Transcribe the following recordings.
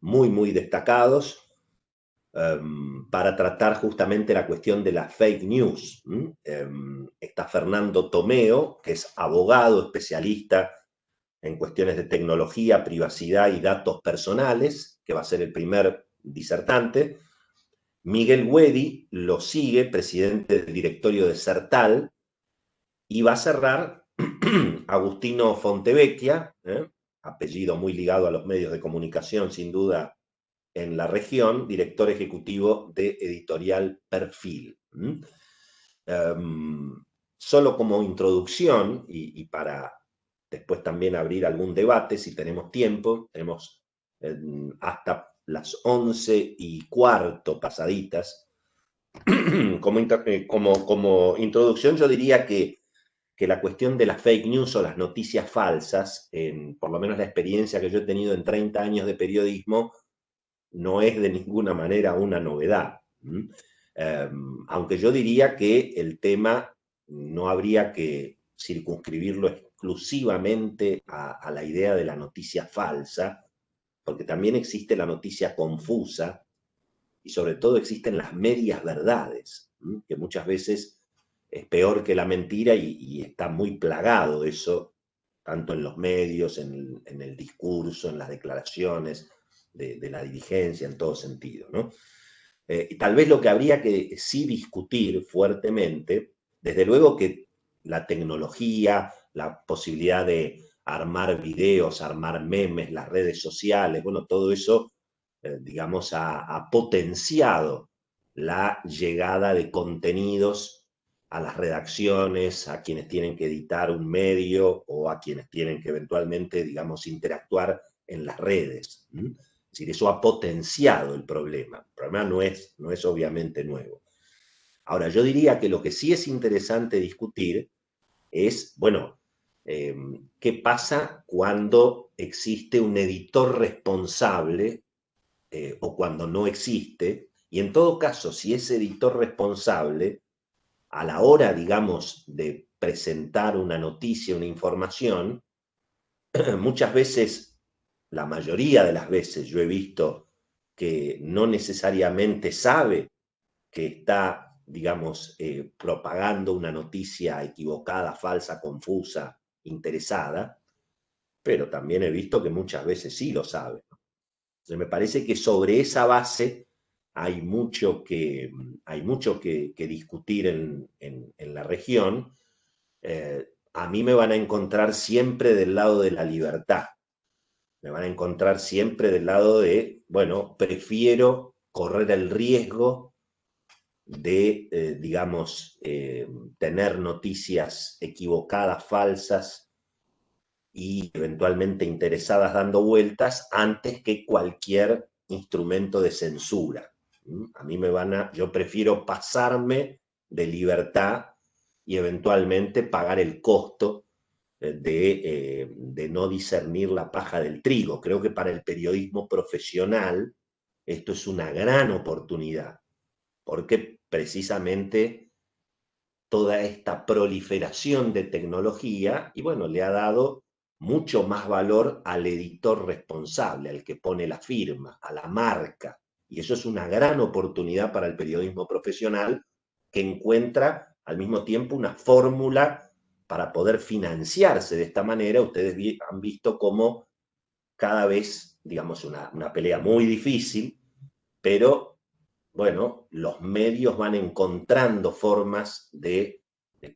muy, muy destacados para tratar justamente la cuestión de la fake news. Está Fernando Tomeo, que es abogado especialista en cuestiones de tecnología, privacidad y datos personales, que va a ser el primer disertante. Miguel Wedi lo sigue, presidente del directorio de Certal, y va a cerrar Agustino Fontevecchia, apellido muy ligado a los medios de comunicación, sin duda, en la región, director ejecutivo de Editorial Perfil. Solo como introducción, y para después también abrir algún debate, si tenemos tiempo, tenemos hasta las 11:15 pasaditas. Como introducción, yo diría que la cuestión de las fake news o las noticias falsas, por lo menos la experiencia que yo he tenido en 30 años de periodismo, no es de ninguna manera una novedad. Aunque yo diría que el tema no habría que circunscribirlo exclusivamente a la idea de la noticia falsa, porque también existe la noticia confusa y sobre todo existen las medias verdades, que muchas veces es peor que la mentira y está muy plagado eso, tanto en los medios, en el discurso, en las declaraciones de la dirigencia, en todo sentido, ¿no? Y tal vez lo que habría que sí discutir fuertemente, desde luego que la tecnología, la posibilidad de armar videos, armar memes, las redes sociales, bueno, todo eso, digamos, ha potenciado la llegada de contenidos a las redacciones, a quienes tienen que editar un medio o a quienes tienen que eventualmente, digamos, interactuar en las redes. Es decir, eso ha potenciado el problema. El problema no es obviamente nuevo. Ahora, yo diría que lo que sí es interesante discutir es, bueno, ¿qué pasa cuando existe un editor responsable o cuando no existe? Y en todo caso, si ese editor responsable, a la hora, digamos, de presentar una noticia, una información, muchas veces, la mayoría de las veces, yo he visto que no necesariamente sabe que está, digamos, propagando una noticia equivocada, falsa, confusa, interesada, pero también he visto que muchas veces sí lo sabe. Entonces me parece que sobre esa base hay mucho que discutir en la región. A mí me van a encontrar siempre del lado de la libertad. Me van a encontrar siempre del lado de, bueno, prefiero correr el riesgo de, digamos, tener noticias equivocadas, falsas y eventualmente interesadas dando vueltas antes que cualquier instrumento de censura. A mí yo prefiero pasarme de libertad y eventualmente pagar el costo de no discernir la paja del trigo. Creo que para el periodismo profesional esto es una gran oportunidad, porque precisamente toda esta proliferación de tecnología, y bueno, le ha dado mucho más valor al editor responsable, al que pone la firma, a la marca. Y eso es una gran oportunidad para el periodismo profesional, que encuentra al mismo tiempo una fórmula para poder financiarse de esta manera. Ustedes han visto cómo cada vez, digamos, una pelea muy difícil, pero bueno, los medios van encontrando formas de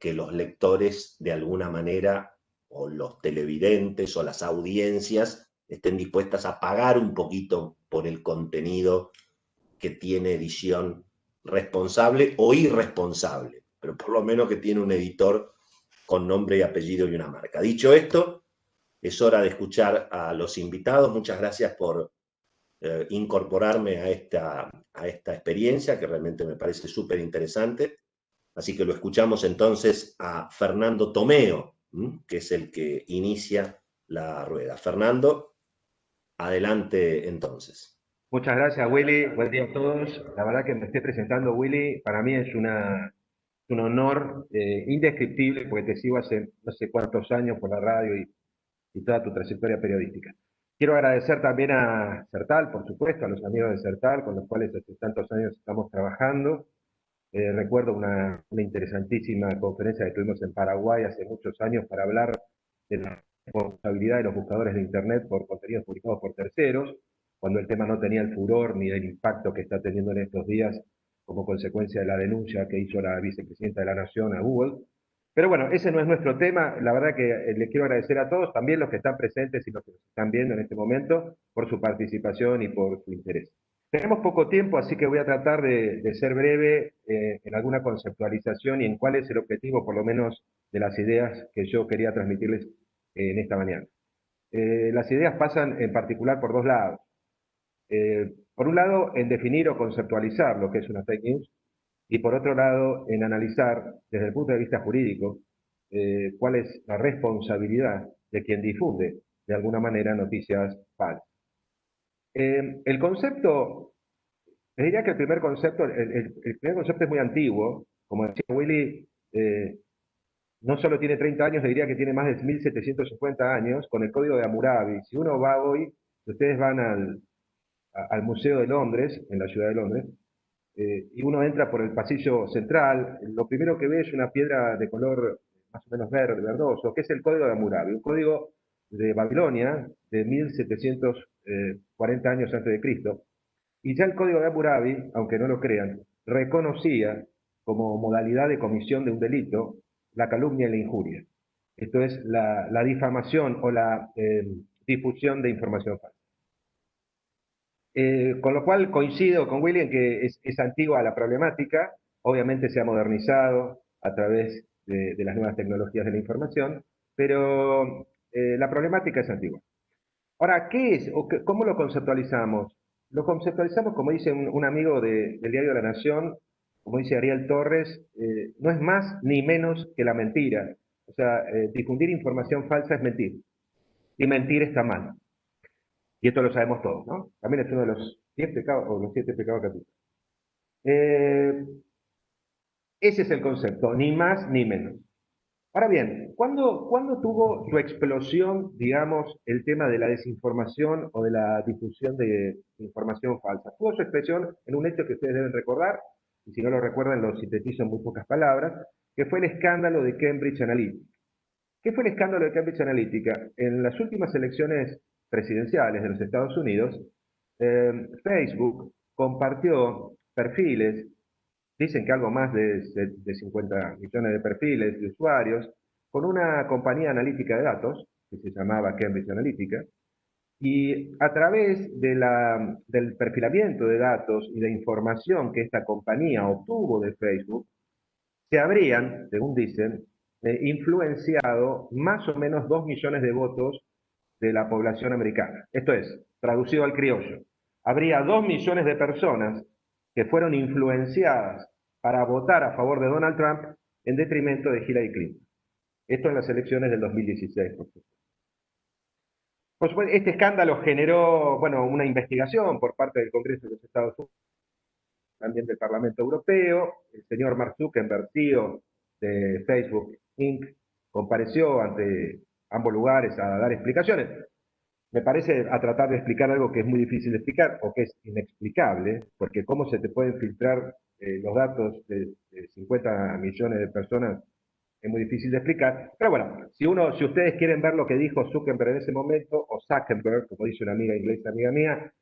que los lectores de alguna manera, o los televidentes o las audiencias, estén dispuestas a pagar un poquito por el contenido que tiene edición responsable o irresponsable, pero por lo menos que tiene un editor con nombre y apellido y una marca. Dicho esto, es hora de escuchar a los invitados. Muchas gracias por incorporarme a esta experiencia que realmente me parece súper interesante. Así que lo escuchamos entonces a Fernando Tomeo, que es el que inicia la rueda. Fernando, adelante entonces. Muchas gracias, Willy. Buen día a todos. La verdad que me esté presentando, Willy, para mí es un honor indescriptible, porque te sigo hace no sé cuántos años por la radio y toda tu trayectoria periodística. Quiero agradecer también a Certal, por supuesto, a los amigos de Certal, con los cuales hace tantos años estamos trabajando. Recuerdo una interesantísima conferencia que tuvimos en Paraguay hace muchos años para hablar de la responsabilidad de los buscadores de Internet por contenidos publicados por terceros, cuando el tema no tenía el furor ni el impacto que está teniendo en estos días como consecuencia de la denuncia que hizo la vicepresidenta de la Nación a Google. Pero bueno, ese no es nuestro tema. La verdad que les quiero agradecer a todos, también los que están presentes y los que nos están viendo en este momento, por su participación y por su interés. Tenemos poco tiempo, así que voy a tratar de ser breve en alguna conceptualización y en cuál es el objetivo, por lo menos, de las ideas que yo quería transmitirles en esta mañana. Las ideas pasan en particular por dos lados. Por un lado, en definir o conceptualizar lo que es una fake news, y por otro lado, en analizar desde el punto de vista jurídico cuál es la responsabilidad de quien difunde de alguna manera noticias falsas. El concepto, les diría que el primer concepto, el primer concepto es muy antiguo, como decía Willy, no solo tiene 30 años, le diría que tiene más de 1750 años, con el Código de Hammurabi. Si uno va hoy, si ustedes van al Museo de Londres, en la ciudad de Londres, y uno entra por el pasillo central, lo primero que ve es una piedra de color más o menos verde, verdoso, que es el Código de Hammurabi, un código de Babilonia de 1740 años antes de Cristo. Y ya el Código de Hammurabi, aunque no lo crean, reconocía como modalidad de comisión de un delito la calumnia y la injuria. Esto es la difamación o la difusión de información falsa. Con lo cual coincido con William que es antigua la problemática, obviamente se ha modernizado a través de las nuevas tecnologías de la información, pero la problemática es antigua. Ahora, ¿qué es o cómo lo conceptualizamos? Lo conceptualizamos, como dice un amigo del diario La Nación, como dice Ariel Torres, no es más ni menos que la mentira. O sea, difundir información falsa es mentir, y mentir está mal. Y esto lo sabemos todos, ¿no? También es uno de los 10 pecados, o los 7 pecados capitales. Ese es el concepto, ni más ni menos. Ahora bien, ¿cuándo tuvo su explosión, digamos, el tema de la desinformación o de la difusión de información falsa? Tuvo su expresión en un hecho que ustedes deben recordar, y si no lo recuerdan lo sintetizo en muy pocas palabras, que fue el escándalo de Cambridge Analytica. ¿Qué fue el escándalo de Cambridge Analytica? En las últimas elecciones presidenciales de los Estados Unidos, Facebook compartió perfiles, dicen que algo más de 50 millones de perfiles de usuarios, con una compañía analítica de datos, que se llamaba Cambridge Analytica, y a través del perfilamiento de datos y de información que esta compañía obtuvo de Facebook, se habrían, según dicen, influenciado más o menos 2 millones de votos de la población americana. Esto es, traducido al criollo, habría 2 millones de personas que fueron influenciadas para votar a favor de Donald Trump en detrimento de Hillary Clinton. Esto en las elecciones del 2016, por supuesto. Por supuesto, este escándalo generó, bueno, una investigación por parte del Congreso de los Estados Unidos, también del Parlamento Europeo. El señor Mark Zuckerberg, CEO de Facebook Inc., compareció ante ambos lugares a dar explicaciones. Me parece a tratar de explicar algo que es muy difícil de explicar o que es inexplicable, porque cómo se te pueden filtrar los datos de 50 millones de personas es muy difícil de explicar. Pero bueno, si ustedes quieren ver lo que dijo Zuckerberg en ese momento, o Zuckerberg, como dice una amiga inglesa, amiga mía,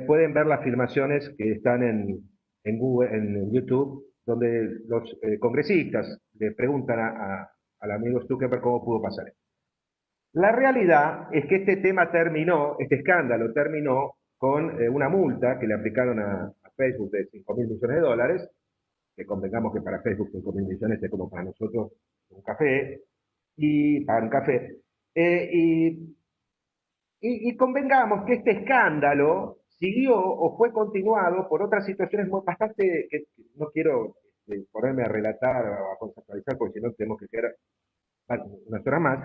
pueden ver las filmaciones que están en Google, en YouTube, donde los congresistas le preguntan al amigo Zuckerberg cómo pudo pasar esto. La realidad es que este tema terminó, este escándalo terminó con una multa que le aplicaron a Facebook de 5.000 millones de dólares, que convengamos que para Facebook 5.000 millones es como para nosotros un café, y pagar un café. Y convengamos que este escándalo siguió o fue continuado por otras situaciones bastante, que no quiero ponerme a relatar o a conceptualizar, porque si no tenemos que quedar unas horas más,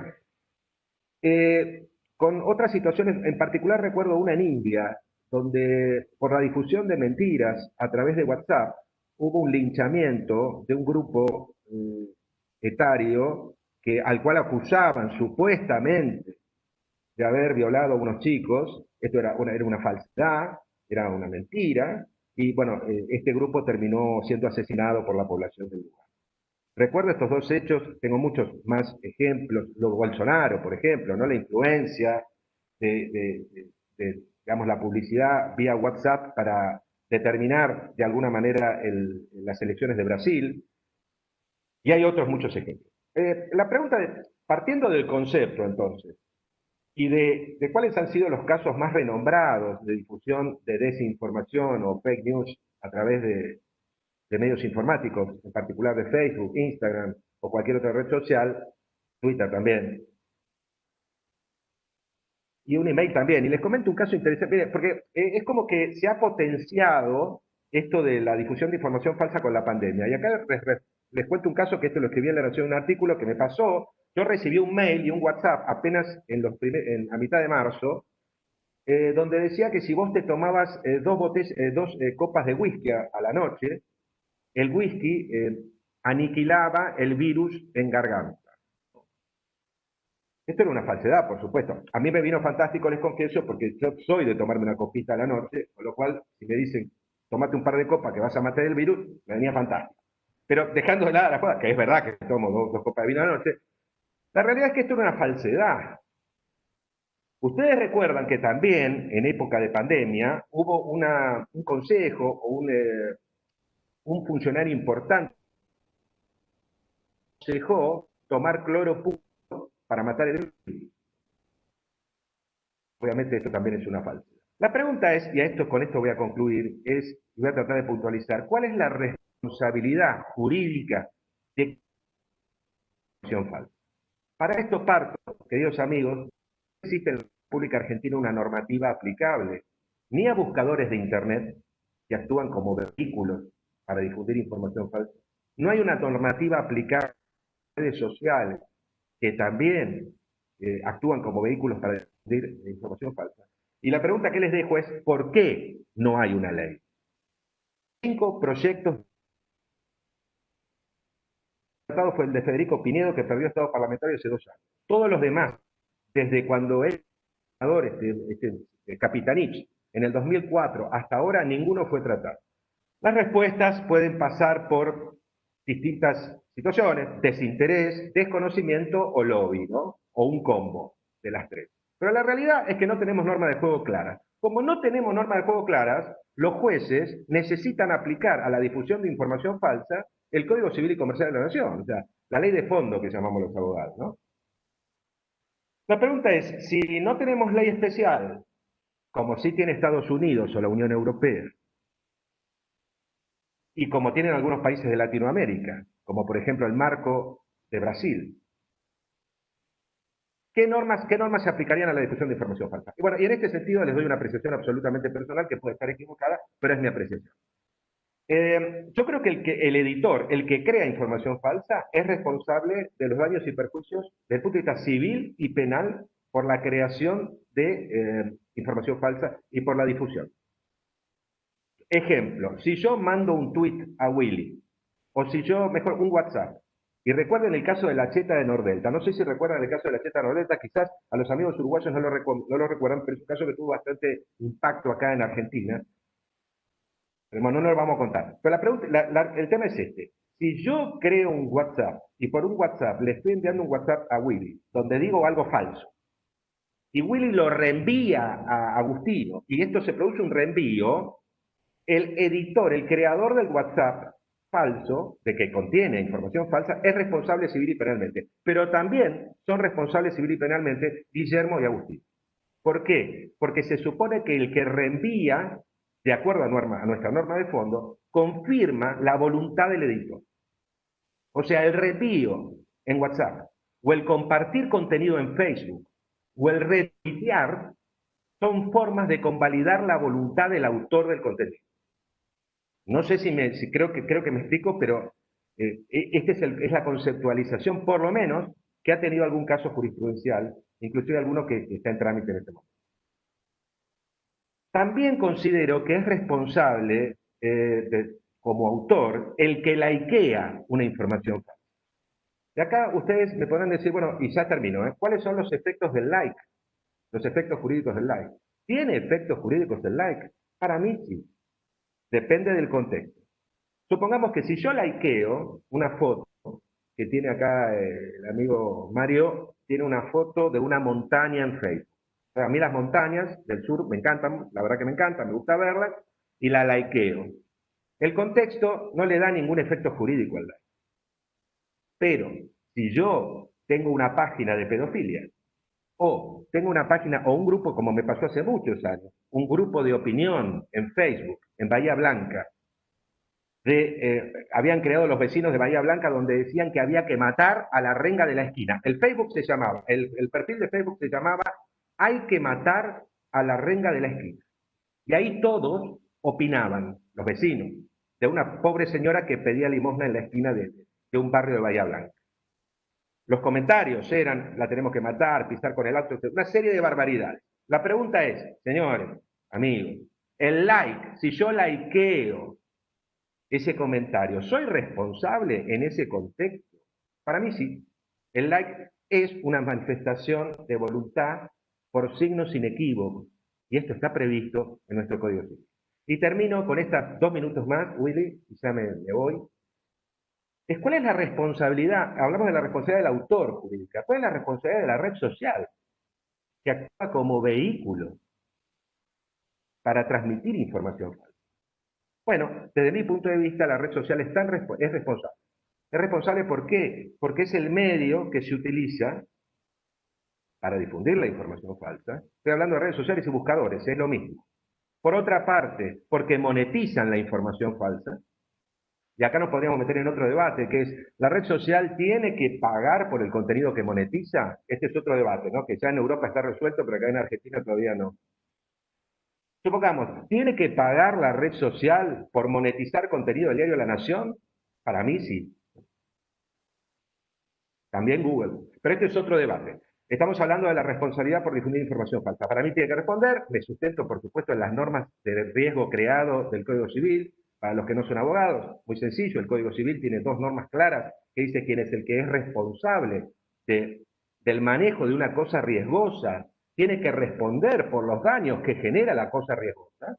con otras situaciones, en particular recuerdo una en India, donde por la difusión de mentiras a través de WhatsApp hubo un linchamiento de un grupo etario al cual acusaban supuestamente de haber violado a unos chicos. Esto era una falsedad, era una mentira, y bueno, este grupo terminó siendo asesinado por la población del lugar. Recuerdo estos dos hechos, tengo muchos más ejemplos, lo de Bolsonaro, por ejemplo, ¿no? La influencia de, digamos, la publicidad vía WhatsApp para determinar de alguna manera las elecciones de Brasil, y hay otros muchos ejemplos. La pregunta, partiendo del concepto entonces, y de cuáles han sido los casos más renombrados de difusión de desinformación o fake news a través de medios informáticos, en particular de Facebook, Instagram o cualquier otra red social, Twitter también, y un email también. Y les comento un caso interesante, porque es como que se ha potenciado esto de la difusión de información falsa con la pandemia. Y acá les cuento un caso que esto lo escribí en La Nación, un artículo que me pasó. Yo recibí un mail y un WhatsApp apenas a mitad de marzo, donde decía que si vos te tomabas dos copas de whisky a la noche, el whisky aniquilaba el virus en garganta. Esto era una falsedad, por supuesto. A mí me vino fantástico, les confieso, porque yo soy de tomarme una copita a la noche, con lo cual, si me dicen, tomate un par de copas que vas a matar el virus, me venía fantástico. Pero dejando de lado la cosa, que es verdad que tomo dos copas de vino a la noche, la realidad es que esto era una falsedad. Ustedes recuerdan que también, en época de pandemia, hubo un consejo o un funcionario importante que aconsejó tomar cloro puro para matar el virus. Obviamente esto también es una falsedad. La pregunta es, con esto voy a concluir, voy a tratar de puntualizar, ¿cuál es la responsabilidad jurídica de información falsa? Para esto parto, queridos amigos, no existe en la República Argentina una normativa aplicable ni a buscadores de Internet que actúan como vehículos para difundir información falsa. No hay una normativa aplicable a redes sociales que también actúan como vehículos para difundir información falsa. Y la pregunta que les dejo es, ¿por qué no hay una ley? 5 proyectos. El tratado fue el de Federico Pinedo, que perdió estado parlamentario hace 2 años. Todos los demás, desde cuando él senador, Capitanich, en el 2004, hasta ahora ninguno fue tratado. Las respuestas pueden pasar por distintas situaciones: desinterés, desconocimiento o lobby, ¿no? O un combo de las tres. Pero la realidad es que no tenemos normas de juego claras. Como no tenemos normas de juego claras, los jueces necesitan aplicar a la difusión de información falsa el Código Civil y Comercial de la Nación, o sea, la ley de fondo que llamamos los abogados, ¿no? La pregunta es, si no tenemos ley especial, como sí tiene Estados Unidos o la Unión Europea, y como tienen algunos países de Latinoamérica, como por ejemplo el marco de Brasil, ¿qué normas se aplicarían a la difusión de información falsa? Y bueno, y en este sentido les doy una apreciación absolutamente personal que puede estar equivocada, pero es mi apreciación. Yo creo que el editor, el que crea información falsa, es responsable de los daños y perjuicios desde el punto de vista civil y penal por la creación de información falsa y por la difusión. Ejemplo, si yo mando un tweet a Willy, o si yo, mejor, un WhatsApp, y recuerden el caso de la cheta de Nordelta, no sé si recuerdan el caso de la cheta de Nordelta, quizás a los amigos uruguayos no lo recuerdan, pero es un caso que tuvo bastante impacto acá en Argentina. Pero bueno, no lo vamos a contar. Pero el tema es este. Si yo creo un WhatsApp y por un WhatsApp le estoy enviando un WhatsApp a Willy, donde digo algo falso, y Willy lo reenvía a Agustino, y esto se produce un reenvío, el editor, el creador del WhatsApp falso, de que contiene información falsa, es responsable civil y penalmente. Pero también son responsables civil y penalmente Guillermo y Agustín. ¿Por qué? Porque se supone que el que reenvía, de acuerdo a nuestra norma de fondo, confirma la voluntad del editor. O sea, el reenvío en WhatsApp, o el compartir contenido en Facebook, o el retuitear, son formas de convalidar la voluntad del autor del contenido. No sé si creo que me explico, pero esta es la conceptualización, por lo menos, que ha tenido algún caso jurisprudencial, inclusive alguno que está en trámite en este momento. También considero que es responsable, como autor, el que likea una información falsa. De acá ustedes me podrán decir, bueno, y ya termino, ¿cuáles son los efectos del like? los efectos jurídicos del like. ¿Tiene efectos jurídicos el like? Para mí sí. Depende del contexto. Supongamos que si yo likeo una foto que tiene acá el amigo Mario, tiene una foto de una montaña en Facebook. O sea, a mí las montañas del sur me encantan, la verdad que me encantan, me gusta verlas, y la likeo. El contexto no le da ningún efecto jurídico al like. Pero si yo tengo una página de pedofilia, o tengo una página o un grupo, como me pasó hace muchos años, un grupo de opinión en Facebook, en Bahía Blanca, habían creado los vecinos de Bahía Blanca donde decían que había que matar a la renga de la esquina. El Facebook se llamaba, el perfil de Facebook se llamaba "Hay que matar a la renga de la esquina". Y ahí todos opinaban, los vecinos, de una pobre señora que pedía limosna en la esquina de un barrio de Bahía Blanca. Los comentarios eran: la tenemos que matar, pisar con el auto, una serie de barbaridades. La pregunta es, señores, amigos, el like, si yo likeo ese comentario, ¿soy responsable en ese contexto? Para mí sí. El like es una manifestación de voluntad por signos inequívocos, y esto está previsto en nuestro Código Civil. Y termino con estas 2 minutos más, Willy, y ya me voy. ¿Cuál es la responsabilidad? Hablamos de la responsabilidad del autor jurídica. ¿Cuál es la responsabilidad de la red social, que actúa como vehículo para transmitir información falsa? Bueno, desde mi punto de vista, la red social es responsable. ¿Es responsable por qué? Porque es el medio que se utiliza para difundir la información falsa. Estoy hablando de redes sociales y buscadores, es lo mismo. Por otra parte, porque monetizan la información falsa. Y acá nos podríamos meter en otro debate, que es: ¿la red social tiene que pagar por el contenido que monetiza? Este es otro debate, ¿no? Que ya en Europa está resuelto, pero acá en Argentina todavía no. Supongamos, ¿tiene que pagar la red social por monetizar contenido del diario La Nación? Para mí sí. También Google. Pero este es otro debate. Estamos hablando de la responsabilidad por difundir información falsa. Para mí tiene que responder. Me sustento, por supuesto, en las normas de riesgo creado del Código Civil. Para los que no son abogados, muy sencillo, el Código Civil tiene 2 normas claras que dice quién es el que es responsable del manejo de una cosa riesgosa. Tiene que responder por los daños que genera la cosa riesgosa.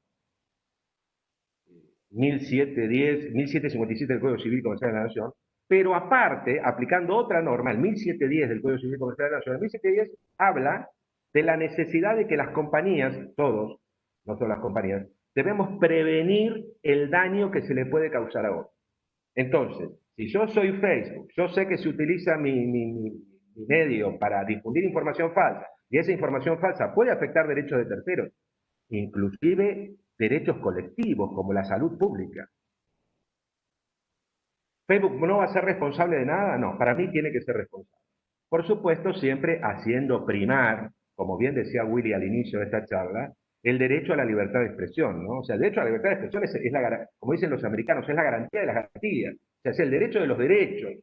1757 del Código Civil Comercial de la Nación, pero aparte, aplicando otra norma, el 1710 del Código Civil Comercial de la Nación, el 1710 habla de la necesidad de que las compañías, todos, no solo las compañías, debemos prevenir el daño que se le puede causar a otros. Entonces, si yo soy Facebook, yo sé que se utiliza mi medio para difundir información falsa, y esa información falsa puede afectar derechos de terceros, inclusive derechos colectivos como la salud pública. ¿Facebook no va a ser responsable de nada? No, para mí tiene que ser responsable. Por supuesto, siempre haciendo primar, como bien decía Willy al inicio de esta charla, el derecho a la libertad de expresión, ¿no? O sea, el derecho a la libertad de expresión es como dicen los americanos, es la garantía de las garantías. O sea, es el derecho de los derechos.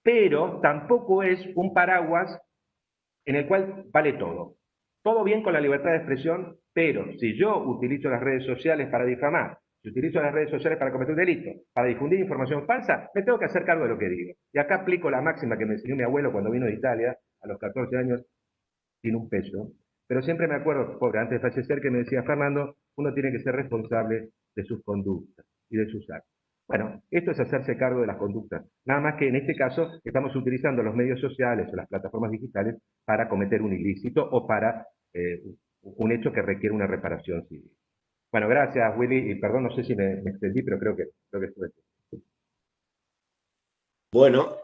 Pero tampoco es un paraguas en el cual vale todo. Todo bien con la libertad de expresión, pero si yo utilizo las redes sociales para difamar, si utilizo las redes sociales para cometer un delito, para difundir información falsa, me tengo que hacer cargo de lo que digo. Y acá aplico la máxima que me enseñó mi abuelo cuando vino de Italia, a los 14 años, sin un peso. Pero siempre me acuerdo, pobre, antes de fallecer, que me decía: Fernando, uno tiene que ser responsable de sus conductas y de sus actos. Bueno, esto es hacerse cargo de las conductas. Nada más que en este caso estamos utilizando los medios sociales o las plataformas digitales para cometer un ilícito o para un hecho que requiere una reparación civil. Bueno, gracias, Willy, y perdón, no sé si me extendí, pero creo que estuve. Bueno,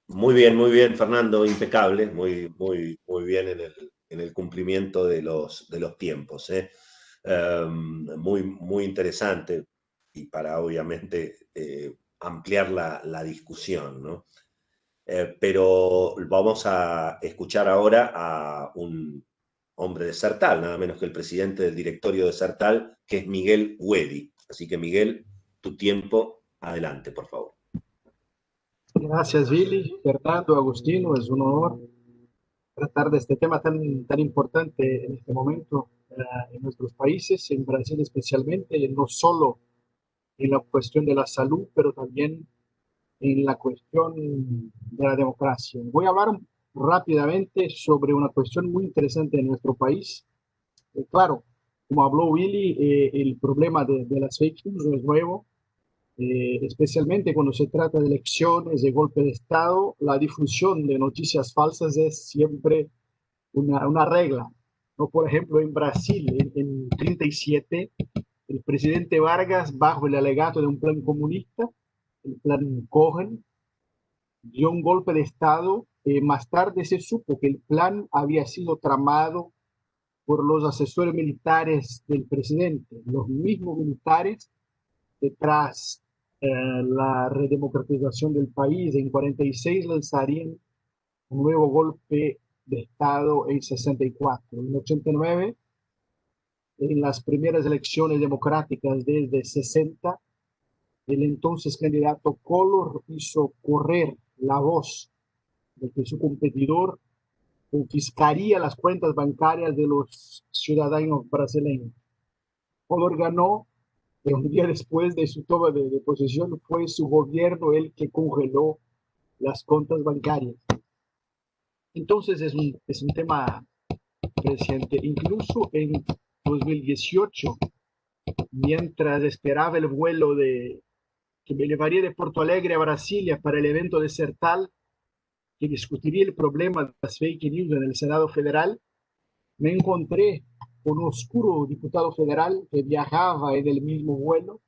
muy bien, Fernando, impecable, muy bien en el cumplimiento de los tiempos. Muy interesante, y para obviamente ampliar la discusión, ¿no? Pero vamos a escuchar ahora a un hombre de Sertal, nada menos que el presidente del directorio de Sertal, que es Miguel Huedi. Así que, Miguel, tu tiempo, adelante, por favor. Gracias, Billy, Fernando, Agustino. Es un honor tratar de este tema tan importante en este momento en nuestros países, en Brasil especialmente, no solo en la cuestión de la salud, pero también en la cuestión de la democracia. Voy a hablar rápidamente sobre una cuestión muy interesante en nuestro país. Claro, como habló Willy, el problema de las fake news no es nuevo, especialmente cuando se trata de elecciones, de golpe de Estado. La difusión de noticias falsas es siempre una regla, ¿no? Por ejemplo, en Brasil, en 37, el presidente Vargas, bajo el alegato de un plan comunista, el plan Cohen, dio un golpe de Estado. Más tarde se supo que el plan había sido tramado por los asesores militares del presidente, los mismos militares detrás la redemocratización del país. En 46 lanzarían un nuevo golpe de Estado en 64. En 89, en las primeras elecciones democráticas desde 60, el entonces candidato Collor hizo correr la voz de que su competidor confiscaría las cuentas bancarias de los ciudadanos brasileños. Collor ganó, pero un día después de su toma de posesión fue su gobierno el que congeló las cuentas bancarias. Entonces es un tema reciente. Incluso en 2018, mientras esperaba el vuelo que me llevaría de Porto Alegre a Brasilia para el evento de CERTAL, que discutiría el problema de las fake news en el Senado Federal, me encontré con un oscuro diputado federal que viajaba en el mismo vuelo,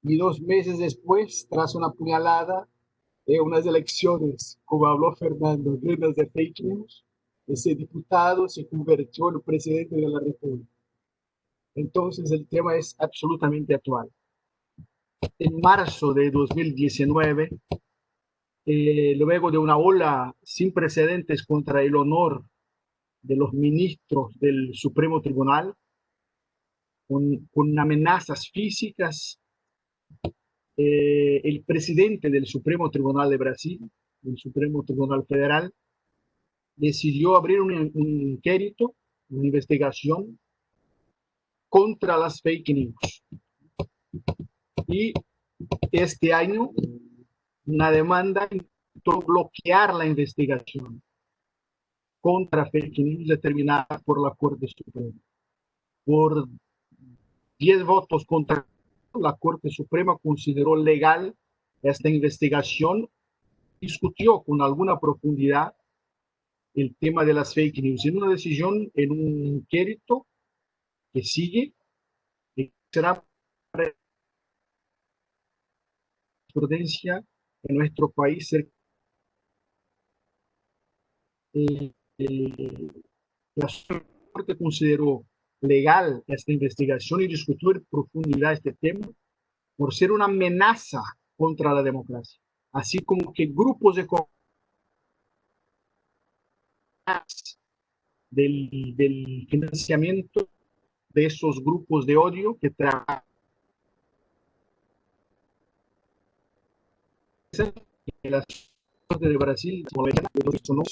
y 2 meses después, tras una puñalada de unas elecciones, como habló Fernando, llenas de fake news, ese diputado se convirtió en presidente de la República. Entonces el tema es absolutamente actual. En marzo de 2019, luego de una ola sin precedentes contra el honor de los ministros del Supremo Tribunal, con amenazas físicas, el presidente del Supremo Tribunal de Brasil, el Supremo Tribunal Federal, decidió abrir un inquérito, una investigación contra las fake news. Y este año, una demanda intentó bloquear la investigación contra fake news determinada por la Corte Suprema. Por 10 votos contra, la Corte Suprema consideró legal esta investigación, discutió con alguna profundidad el tema de las fake news en una decisión, en un inquérito que sigue, que será jurisprudencia en nuestro país. La Corte consideró legal esta investigación y discutió en profundidad este tema por ser una amenaza contra la democracia, así como que grupos de del financiamiento de esos grupos de odio que trabajan en las Cortes de Brasil, son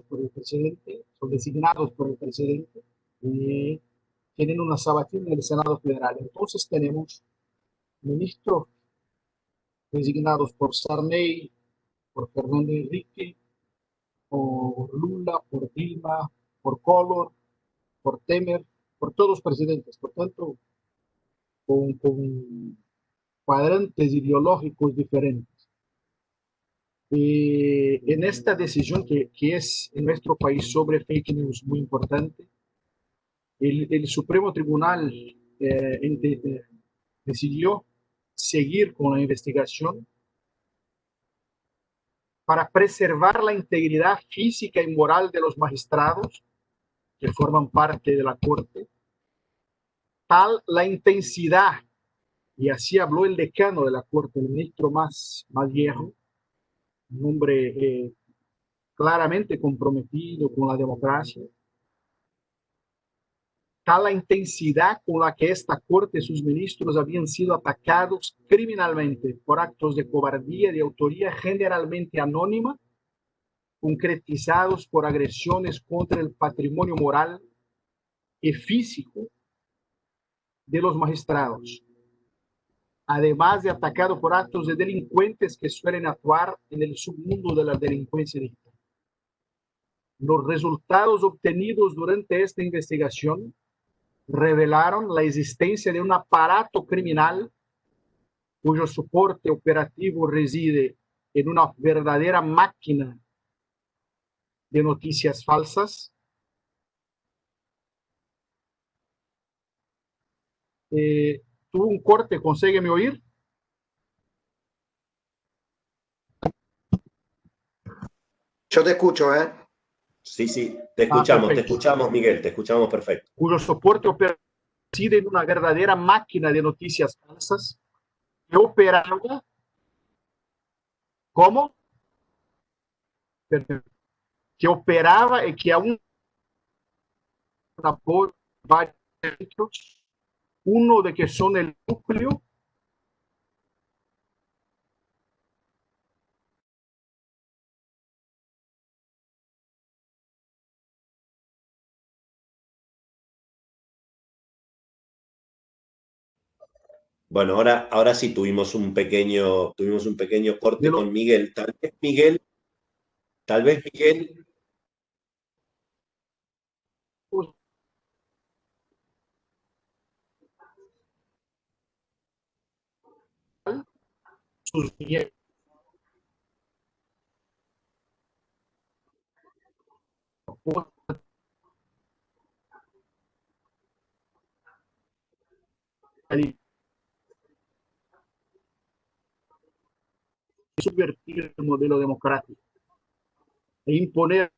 por el presidente, son designados por el presidente, y tienen una sabatina en el Senado Federal. Entonces tenemos ministros designados por Sarney, por Fernando Henrique, por Lula, por Dilma, por Collor, por Temer, por todos los presidentes. Por tanto, con cuadrantes ideológicos diferentes. En esta decisión que es en nuestro país sobre fake news muy importante, el Supremo Tribunal decidió seguir con la investigación para preservar la integridad física y moral de los magistrados que forman parte de la Corte, tal la intensidad, y así habló el decano de la Corte, el ministro más viejo, un hombre claramente comprometido con la democracia, tal la intensidad con la que esta Corte y sus ministros habían sido atacados criminalmente por actos de cobardía de autoría generalmente anónima, concretizados por agresiones contra el patrimonio moral y físico de los magistrados, además de atacado por actos de delincuentes que suelen actuar en el submundo de la delincuencia digital. Los resultados obtenidos durante esta investigación revelaron la existencia de un aparato criminal cuyo soporte operativo reside en una verdadera máquina de noticias falsas. Tuvo un corte, ¿consígueme oír? Yo te escucho, ¿eh? Sí, sí, Perfecto. te escuchamos, Miguel, te escuchamos perfecto. Cuyo soporte operativo reside en una verdadera máquina de noticias falsas que operaba. ¿Cómo? Que operaba y que aún por varios hechos, uno de que son el núcleo Bueno, ahora sí tuvimos un pequeño corte con Miguel. Tal vez Miguel, sus miembros subvertir el modelo democrático e imponer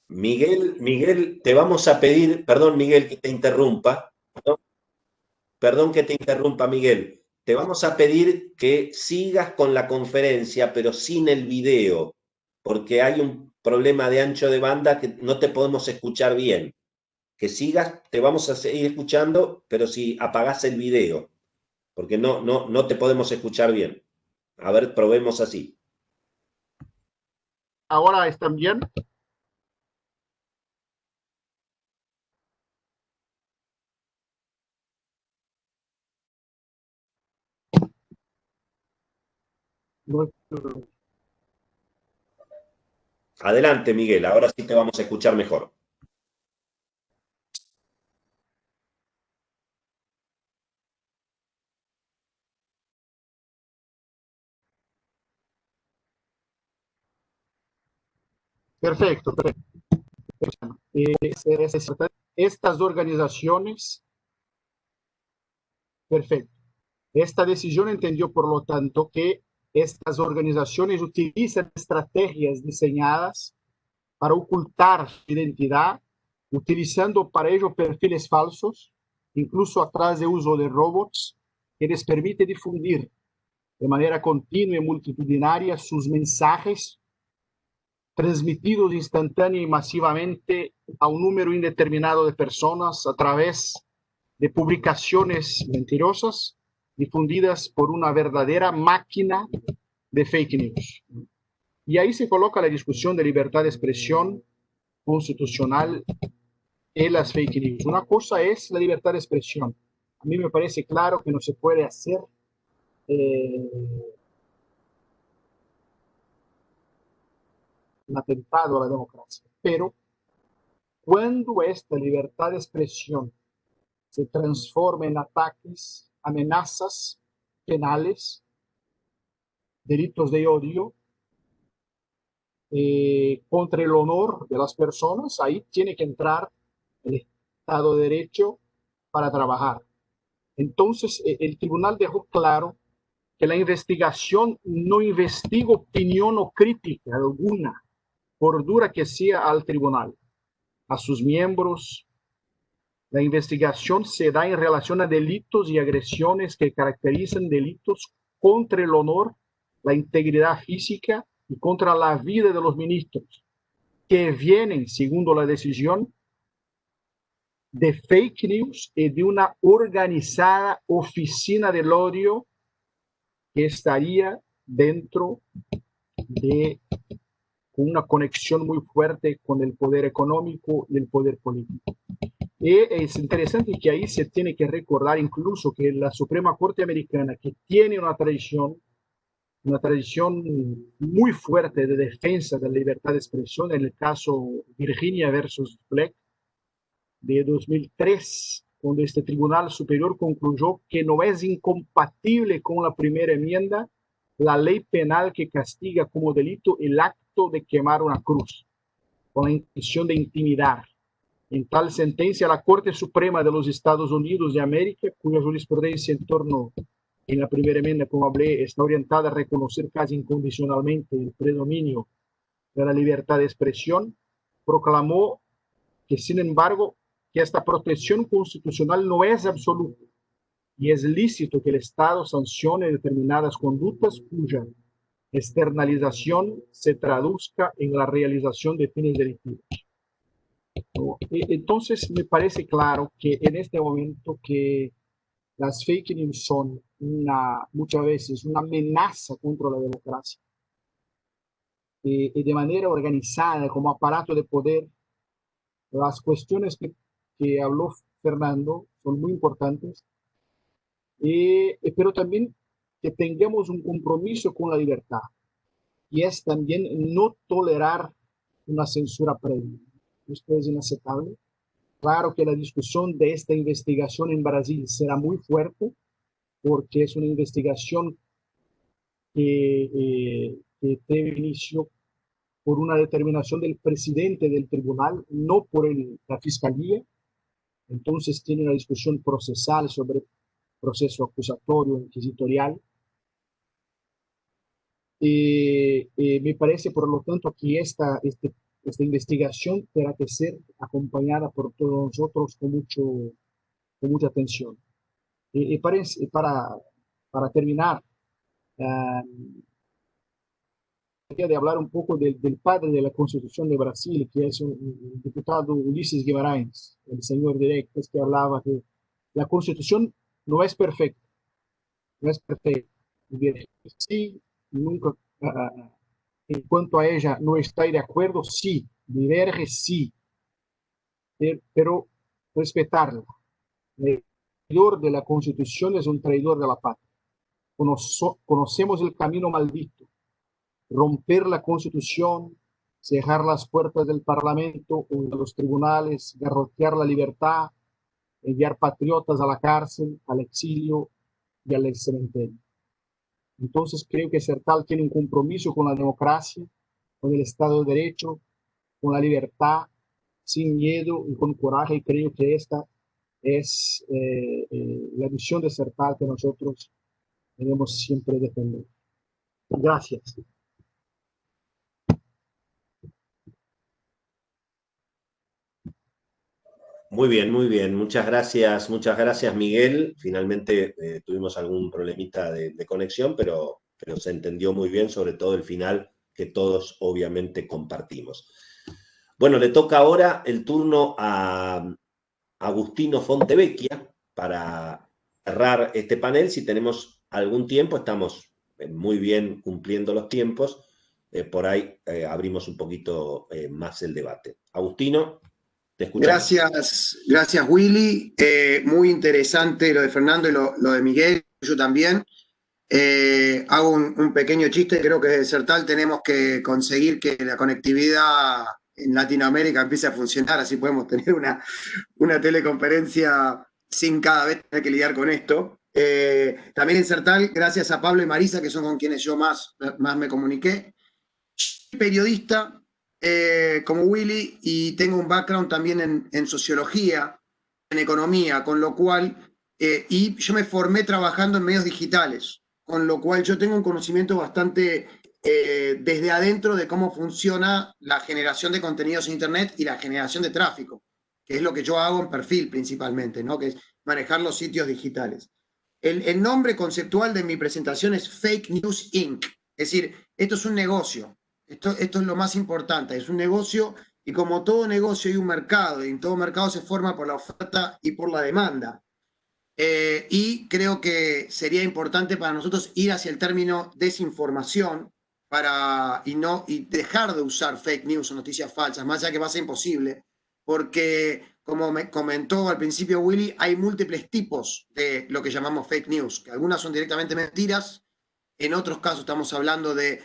Miguel, te vamos a pedir, perdón Miguel que te interrumpa, ¿no? Perdón que te interrumpa Miguel, te vamos a pedir que sigas con la conferencia pero sin el video, porque hay un problema de ancho de banda que no te podemos escuchar bien. Que sigas, te vamos a seguir escuchando, pero si apagás el video, porque no te podemos escuchar bien. A ver, probemos así. Ahora están bien. Adelante, Miguel, ahora sí te vamos a escuchar mejor. Perfecto, perfecto. Estas organizaciones, perfecto. Esta decisión entendió, por lo tanto, que estas organizaciones utilizan estrategias diseñadas para ocultar su identidad, utilizando para ello perfiles falsos, incluso a través de uso de robots, que les permite difundir de manera continua y multitudinaria sus mensajes, transmitidos instantánea y masivamente a un número indeterminado de personas a través de publicaciones mentirosas difundidas por una verdadera máquina de fake news. Y ahí se coloca la discusión de libertad de expresión constitucional en las fake news. Una cosa es la libertad de expresión. A mí me parece claro que no se puede hacer un atentado a la democracia, pero cuando esta libertad de expresión se transforma en ataques, amenazas penales, delitos de odio contra el honor de las personas, ahí tiene que entrar el Estado de Derecho para trabajar. Entonces, el tribunal dejó claro que la investigación no investiga opinión o crítica alguna, por dura que sea al tribunal, a sus miembros. La investigación se da en relación a delitos y agresiones que caracterizan delitos contra el honor, la integridad física y contra la vida de los ministros, que vienen, según la decisión, de fake news y de una organizada oficina del odio que estaría dentro de una conexión muy fuerte con el poder económico y el poder político. Y es interesante que ahí se tiene que recordar incluso que la Suprema Corte Americana, que tiene una tradición muy fuerte de defensa de la libertad de expresión, en el caso Virginia versus Black de 2003, cuando este Tribunal Superior concluyó que no es incompatible con la primera enmienda la ley penal que castiga como delito el acto de quemar una cruz, con la intención de intimidar. En tal sentencia, la Corte Suprema de los Estados Unidos de América, cuya jurisprudencia en torno en la primera enmienda, como hablé, está orientada a reconocer casi incondicionalmente el predominio de la libertad de expresión, proclamó que, sin embargo, que esta protección constitucional no es absoluta y es lícito que el Estado sancione determinadas conductas cuya externalización se traduzca en la realización de fines delictivos. Entonces, me parece claro que en este momento que las fake news son muchas veces una amenaza contra la democracia y de manera organizada como aparato de poder, las cuestiones que habló Fernando son muy importantes, pero también que tengamos un compromiso con la libertad y es también no tolerar una censura previa. Esto es inaceptable. Claro que la discusión de esta investigación en Brasil será muy fuerte porque es una investigación que debe inicio por una determinación del presidente del tribunal, no por la fiscalía. Entonces tiene una discusión procesal sobre proceso acusatorio, inquisitorial. Me parece, por lo tanto, que esta investigación tendrá que ser acompañada por todos nosotros con mucha atención. Para terminar, de hablar un poco del padre de la Constitución de Brasil, que es un diputado Ulises Guimarães, el señor directo, que hablaba que la Constitución no es perfecta, no es perfecta. Sí, nunca, en cuanto a ella no está de acuerdo, sí, diverge, sí, pero respetarla. El traidor de la Constitución es un traidor de la patria. Conocemos el camino maldito: romper la Constitución, cerrar las puertas del Parlamento o de los tribunales, garrotear la libertad, enviar patriotas a la cárcel, al exilio y al cementerio. Entonces creo que CERTAL tiene un compromiso con la democracia, con el Estado de Derecho, con la libertad, sin miedo y con coraje, y creo que esta es la visión de CERTAL que nosotros debemos siempre defender. Gracias. Muy bien, muy bien. Muchas gracias, Miguel. Finalmente tuvimos algún problemita de conexión, pero se entendió muy bien, sobre todo el final, que todos obviamente compartimos. Bueno, le toca ahora el turno a Agustino Fontevecchia para cerrar este panel. Si tenemos algún tiempo, estamos muy bien cumpliendo los tiempos. Por ahí abrimos un poquito más el debate. Agustino. Gracias Willy. Muy interesante lo de Fernando y lo de Miguel, yo también. Hago un pequeño chiste, creo que desde CERTAL tenemos que conseguir que la conectividad en Latinoamérica empiece a funcionar, así podemos tener una teleconferencia sin cada vez tener que lidiar con esto. También en CERTAL, gracias a Pablo y Marisa, que son con quienes yo más me comuniqué. Soy periodista, como Willy, y tengo un background también en sociología, en economía, con lo cual, y yo me formé trabajando en medios digitales, con lo cual yo tengo un conocimiento bastante desde adentro de cómo funciona la generación de contenidos en Internet y la generación de tráfico, que es lo que yo hago en perfil principalmente, ¿no? Que es manejar los sitios digitales. El nombre conceptual de mi presentación es Fake News Inc. Es decir, esto es un negocio. Esto es lo más importante, es un negocio, y como todo negocio hay un mercado, y en todo mercado se forma por la oferta y por la demanda. Y creo que sería importante para nosotros ir hacia el término desinformación y dejar de usar fake news o noticias falsas, más allá que va a ser imposible, porque como me comentó al principio Willy, hay múltiples tipos de lo que llamamos fake news, que algunas son directamente mentiras, en otros casos estamos hablando de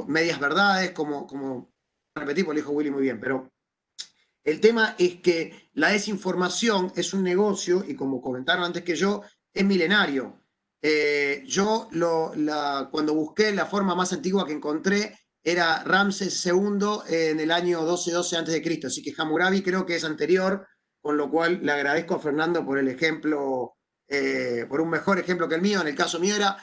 medias verdades, como repetí, porque lo dijo Willy muy bien, pero el tema es que la desinformación es un negocio y como comentaron antes que yo, es milenario. Cuando busqué la forma más antigua que encontré era Ramses II en el año 1212 a.C., así que Hammurabi creo que es anterior, con lo cual le agradezco a Fernando por el ejemplo, por un mejor ejemplo que el mío. En el caso mío era,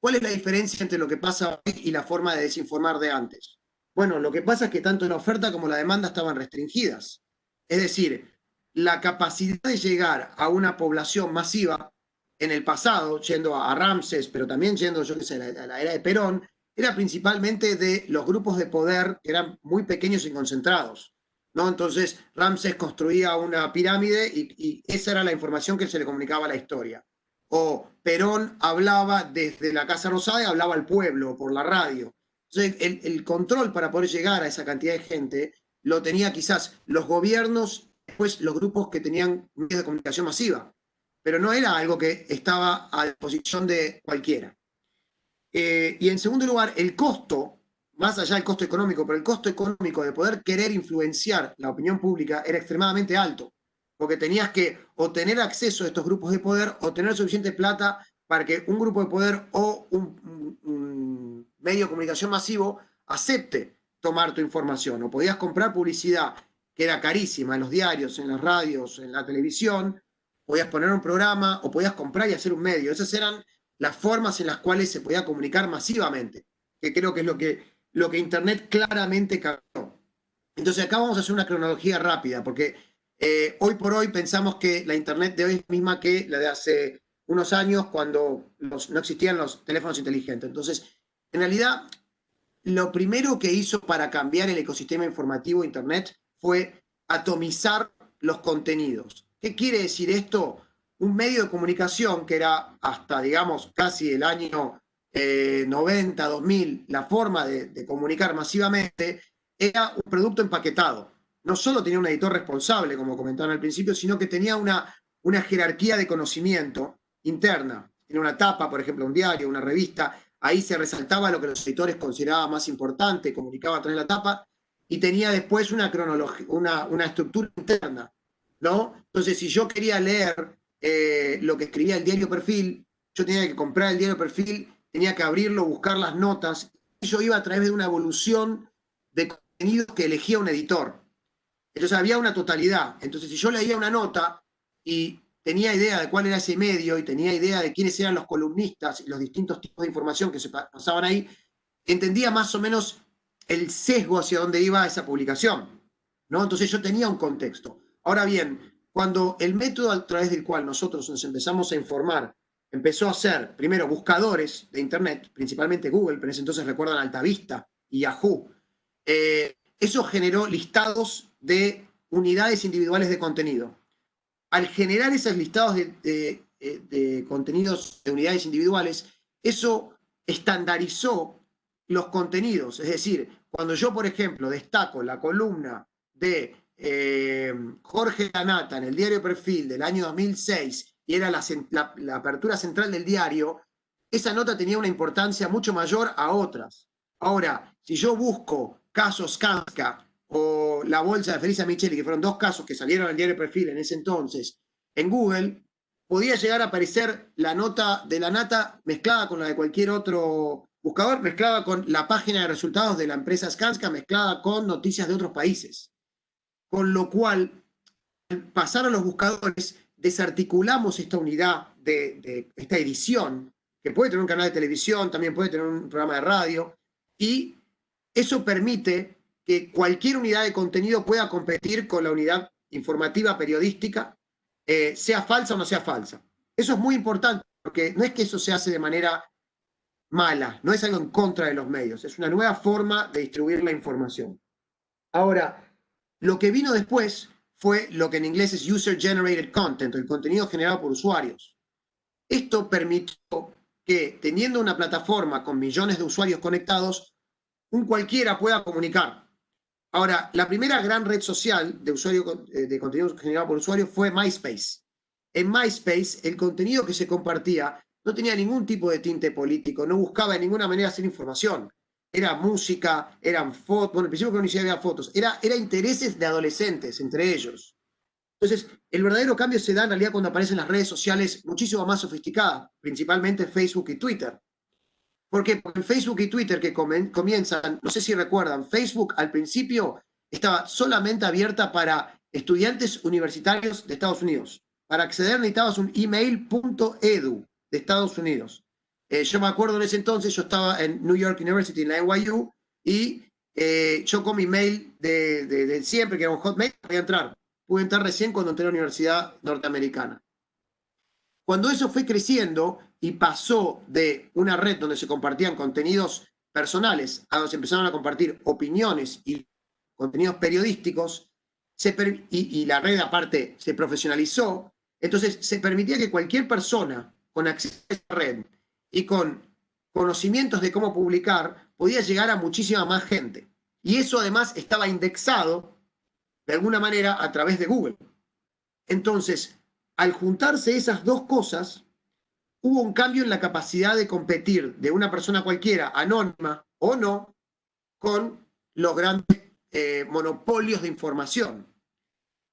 ¿cuál es la diferencia entre lo que pasa hoy y la forma de desinformar de antes? Bueno, lo que pasa es que tanto la oferta como la demanda estaban restringidas. Es decir, la capacidad de llegar a una población masiva en el pasado, yendo a Ramses, pero también yendo, yo qué sé, a la era de Perón, era principalmente de los grupos de poder que eran muy pequeños y concentrados, ¿no? Entonces, Ramses construía una pirámide y esa era la información que se le comunicaba a la historia. O Perón hablaba desde la Casa Rosada y hablaba al pueblo por la radio. Entonces, el control para poder llegar a esa cantidad de gente lo tenía quizás los gobiernos, después los grupos que tenían medios de comunicación masiva, pero no era algo que estaba a disposición de cualquiera. Y en segundo lugar, el costo, más allá del costo económico, pero el costo económico de poder querer influenciar la opinión pública era extremadamente alto, porque tenías que o tener acceso a estos grupos de poder o tener suficiente plata para que un grupo de poder o un medio de comunicación masivo acepte tomar tu información. O podías comprar publicidad que era carísima en los diarios, en las radios, en la televisión, podías poner un programa o podías comprar y hacer un medio. Esas eran las formas en las cuales se podía comunicar masivamente, que creo que es lo que Internet claramente cambió. Entonces acá vamos a hacer una cronología rápida, porque hoy por hoy pensamos que la Internet de hoy es misma que la de hace unos años cuando no existían los teléfonos inteligentes. Entonces, en realidad, lo primero que hizo para cambiar el ecosistema informativo de Internet fue atomizar los contenidos. ¿Qué quiere decir esto? Un medio de comunicación que era hasta, digamos, casi el año 90, 2000, la forma de comunicar masivamente, era un producto empaquetado. No solo tenía un editor responsable, como comentaron al principio, sino que tenía una jerarquía de conocimiento interna. Tenía una tapa, por ejemplo, un diario, una revista. Ahí se resaltaba lo que los editores consideraban más importante, comunicaba a través de la tapa, y tenía después una cronología, una estructura interna, ¿no? Entonces, si yo quería leer lo que escribía el diario Perfil, yo tenía que comprar el diario Perfil, tenía que abrirlo, buscar las notas, y yo iba a través de una evolución de contenidos que elegía un editor. Entonces había una totalidad. Entonces, si yo leía una nota y tenía idea de cuál era ese medio y tenía idea de quiénes eran los columnistas y los distintos tipos de información que se pasaban ahí, entendía más o menos el sesgo hacia dónde iba esa publicación, ¿no? Entonces yo tenía un contexto. Ahora bien, cuando el método a través del cual nosotros nos empezamos a informar empezó a ser, primero, buscadores de Internet, principalmente Google, pero en ese entonces recuerdan Altavista y Yahoo, eso generó listados de unidades individuales de contenido. Al generar esos listados de contenidos de unidades individuales, eso estandarizó los contenidos. Es decir, cuando yo, por ejemplo, destaco la columna de Jorge Lanata en el diario Perfil del año 2006 y era la apertura central del diario, esa nota tenía una importancia mucho mayor a otras. Ahora, si yo busco casos Skanska o la bolsa de Felisa Micheli, que fueron dos casos que salieron al diario Perfil en ese entonces, en Google, podía llegar a aparecer la nota de Lanata mezclada con la de cualquier otro buscador, mezclada con la página de resultados de la empresa Skanska, mezclada con noticias de otros países. Con lo cual, al pasar a los buscadores, desarticulamos esta unidad de esta edición, que puede tener un canal de televisión, también puede tener un programa de radio, y eso permite que cualquier unidad de contenido pueda competir con la unidad informativa periodística, sea falsa o no sea falsa. Eso es muy importante, porque no es que eso se hace de manera mala, no es algo en contra de los medios, es una nueva forma de distribuir la información. Ahora, lo que vino después fue lo que en inglés es user-generated content, el contenido generado por usuarios. Esto permitió que, teniendo una plataforma con millones de usuarios conectados, un cualquiera pueda comunicar. Ahora, la primera gran red social de contenido generado por usuarios fue MySpace. En MySpace, el contenido que se compartía no tenía ningún tipo de tinte político, no buscaba de ninguna manera hacer información. Era música, eran fotos, bueno, al principio ni siquiera había fotos, era intereses de adolescentes entre ellos. Entonces, el verdadero cambio se da en realidad cuando aparecen las redes sociales muchísimo más sofisticadas, principalmente Facebook y Twitter. ¿Por qué? Porque Facebook y Twitter que comienzan, no sé si recuerdan, Facebook al principio estaba solamente abierta para estudiantes universitarios de Estados Unidos. Para acceder necesitabas un email.edu de Estados Unidos. Yo me acuerdo en ese entonces, yo estaba en New York University, en la NYU, y yo con mi mail de siempre, que era un Hotmail, podía entrar. Pude entrar recién cuando entré a la Universidad Norteamericana. Cuando eso fue creciendo y pasó de una red donde se compartían contenidos personales a donde se empezaron a compartir opiniones y contenidos periodísticos, y la red aparte se profesionalizó, entonces se permitía que cualquier persona con acceso a esa red y con conocimientos de cómo publicar podía llegar a muchísima más gente. Y eso además estaba indexado de alguna manera a través de Google. Entonces, al juntarse esas dos cosas, hubo un cambio en la capacidad de competir de una persona cualquiera, anónima o no, con los grandes monopolios de información.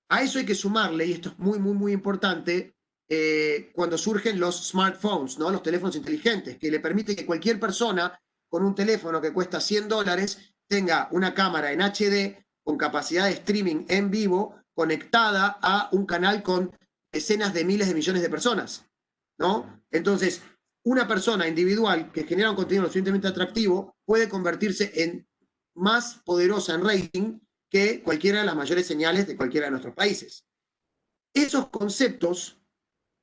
A eso hay que sumarle, y esto es muy, muy, muy importante, cuando surgen los smartphones, ¿no? Los teléfonos inteligentes, que le permite que cualquier persona con un teléfono que cuesta $100 tenga una cámara en HD con capacidad de streaming en vivo conectada a un canal con decenas de miles de millones de personas, ¿no? Entonces, una persona individual que genera un contenido lo suficientemente atractivo puede convertirse en más poderosa en rating que cualquiera de las mayores señales de cualquiera de nuestros países. Esos conceptos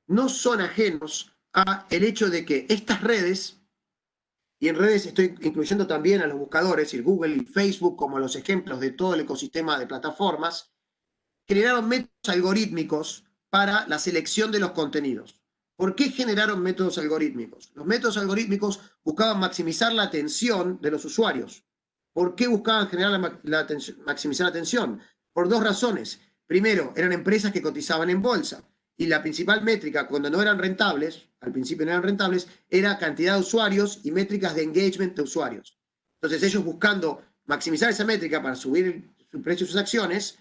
no son ajenos al hecho de que estas redes, y en redes estoy incluyendo también a los buscadores, el Google y Facebook como los ejemplos de todo el ecosistema de plataformas, generaron métodos algorítmicos para la selección de los contenidos. ¿Por qué generaron métodos algorítmicos? Los métodos algorítmicos buscaban maximizar la atención de los usuarios. ¿Por qué buscaban maximizar la atención? Por dos razones. Primero, eran empresas que cotizaban en bolsa y la principal métrica cuando no eran rentables, al principio no eran rentables, era cantidad de usuarios y métricas de engagement de usuarios. Entonces ellos buscando maximizar esa métrica para subir su precio de sus acciones,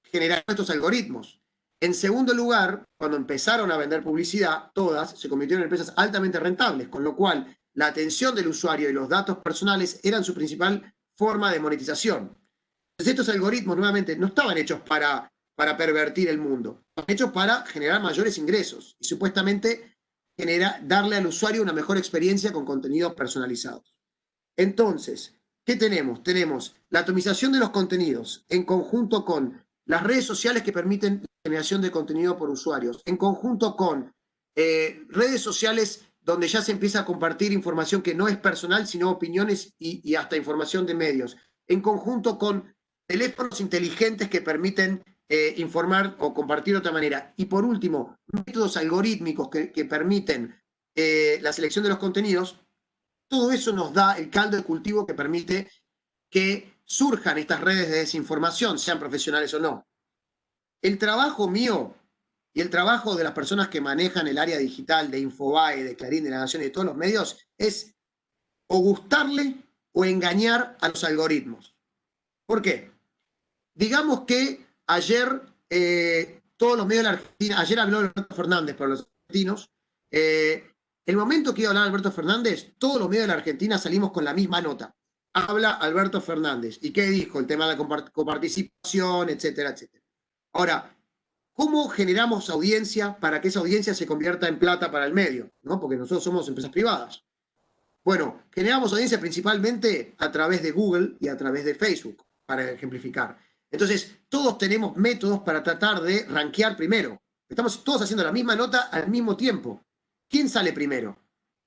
generaron estos algoritmos. En segundo lugar, cuando empezaron a vender publicidad, todas se convirtieron en empresas altamente rentables, con lo cual la atención del usuario y los datos personales eran su principal forma de monetización. Entonces estos algoritmos nuevamente no estaban hechos para pervertir el mundo, estaban hechos para generar mayores ingresos y supuestamente darle al usuario una mejor experiencia con contenidos personalizados. Entonces, ¿qué tenemos? Tenemos la atomización de los contenidos en conjunto con las redes sociales que permiten la generación de contenido por usuarios, en conjunto con redes sociales donde ya se empieza a compartir información que no es personal, sino opiniones y hasta información de medios, en conjunto con teléfonos inteligentes que permiten informar o compartir de otra manera. Y por último, métodos algorítmicos que permiten la selección de los contenidos. Todo eso nos da el caldo de cultivo que permite que surjan estas redes de desinformación, sean profesionales o no. El trabajo mío y el trabajo de las personas que manejan el área digital de Infobae, de Clarín, de La Nación y de todos los medios es o gustarle o engañar a los algoritmos. ¿Por qué? Digamos que ayer todos los medios de la Argentina, ayer habló Alberto Fernández para los argentinos, el momento que iba a hablar Alberto Fernández, todos los medios de la Argentina salimos con la misma nota. Habla Alberto Fernández. ¿Y qué dijo? El tema de la coparticipación, etcétera, etcétera. Ahora, ¿cómo generamos audiencia para que esa audiencia se convierta en plata para el medio? ¿No? Porque nosotros somos empresas privadas. Bueno, generamos audiencia principalmente a través de Google y a través de Facebook, para ejemplificar. Entonces, todos tenemos métodos para tratar de rankear primero. Estamos todos haciendo la misma nota al mismo tiempo. ¿Quién sale primero?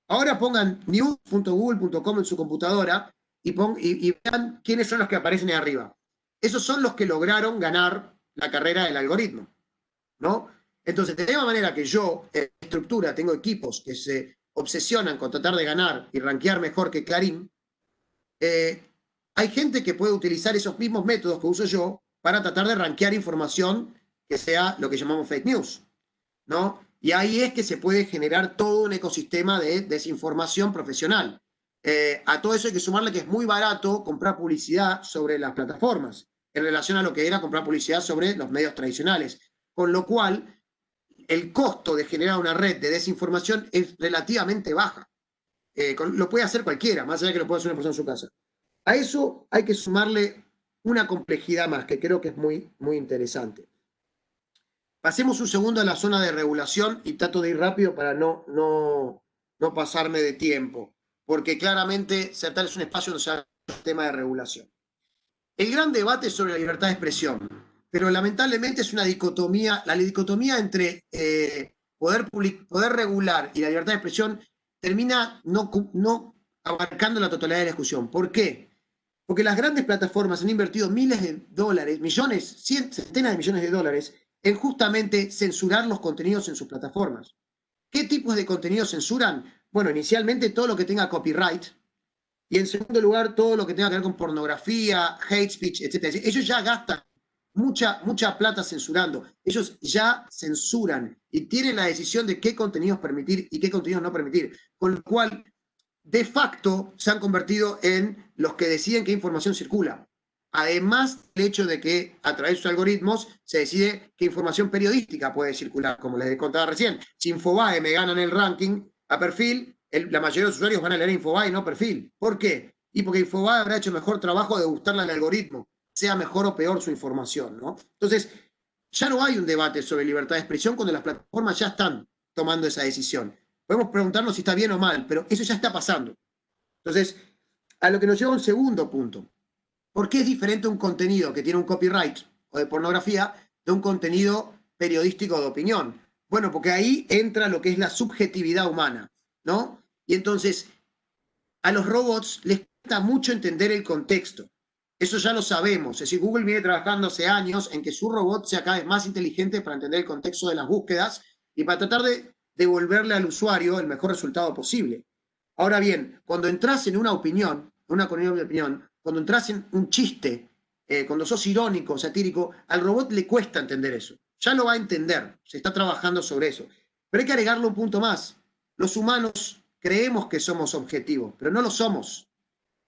Ahora pongan news.google.com en su computadora y vean quiénes son los que aparecen ahí arriba. Esos son los que lograron ganar la carrera del algoritmo, ¿no? Entonces, de la misma manera que yo, en estructura, tengo equipos que se obsesionan con tratar de ganar y rankear mejor que Clarín, hay gente que puede utilizar esos mismos métodos que uso yo para tratar de rankear información que sea lo que llamamos fake news, ¿no? Y ahí es que se puede generar todo un ecosistema de desinformación profesional. A todo eso hay que sumarle que es muy barato comprar publicidad sobre las plataformas en relación a lo que era comprar publicidad sobre los medios tradicionales. Con lo cual, el costo de generar una red de desinformación es relativamente baja. Lo puede hacer cualquiera, más allá de que lo pueda hacer una persona en su casa. A eso hay que sumarle una complejidad más, que creo que es muy, muy interesante. Pasemos un segundo a la zona de regulación y trato de ir rápido para no pasarme de tiempo, porque claramente CERTAL es un espacio donde se habla del tema de regulación. El gran debate es sobre la libertad de expresión, pero lamentablemente es una dicotomía, la dicotomía entre poder regular y la libertad de expresión termina no abarcando la totalidad de la discusión. ¿Por qué? Porque las grandes plataformas han invertido miles de dólares, millones, centenas de millones de dólares en justamente censurar los contenidos en sus plataformas. ¿Qué tipos de contenidos censuran? Bueno, inicialmente todo lo que tenga copyright y en segundo lugar todo lo que tenga que ver con pornografía, hate speech, etc. Ellos ya gastan mucha plata censurando. Ellos ya censuran y tienen la decisión de qué contenidos permitir y qué contenidos no permitir. Con lo cual, de facto, se han convertido en los que deciden qué información circula. Además del hecho de que a través de sus algoritmos se decide qué información periodística puede circular, como les contaba recién. Si Infobae me ganan el ranking a perfil, la mayoría de los usuarios van a leer Infobae, no perfil. ¿Por qué? Y porque Infobae habrá hecho mejor trabajo de gustarle al algoritmo, sea mejor o peor su información, ¿no? Entonces, ya no hay un debate sobre libertad de expresión cuando las plataformas ya están tomando esa decisión. Podemos preguntarnos si está bien o mal, pero eso ya está pasando. Entonces, a lo que nos lleva a un segundo punto. ¿Por qué es diferente un contenido que tiene un copyright o de pornografía de un contenido periodístico de opinión? Bueno, porque ahí entra lo que es la subjetividad humana, ¿no? Y entonces, a los robots les cuesta mucho entender el contexto. Eso ya lo sabemos. Es decir, Google viene trabajando hace años en que su robot sea cada vez más inteligente para entender el contexto de las búsquedas y para tratar de devolverle al usuario el mejor resultado posible. Ahora bien, cuando entras en una opinión, cuando entras en un chiste, cuando sos irónico, satírico, al robot le cuesta entender eso. Ya lo va a entender, se está trabajando sobre eso. Pero hay que agregarle un punto más. Los humanos creemos que somos objetivos, pero no lo somos.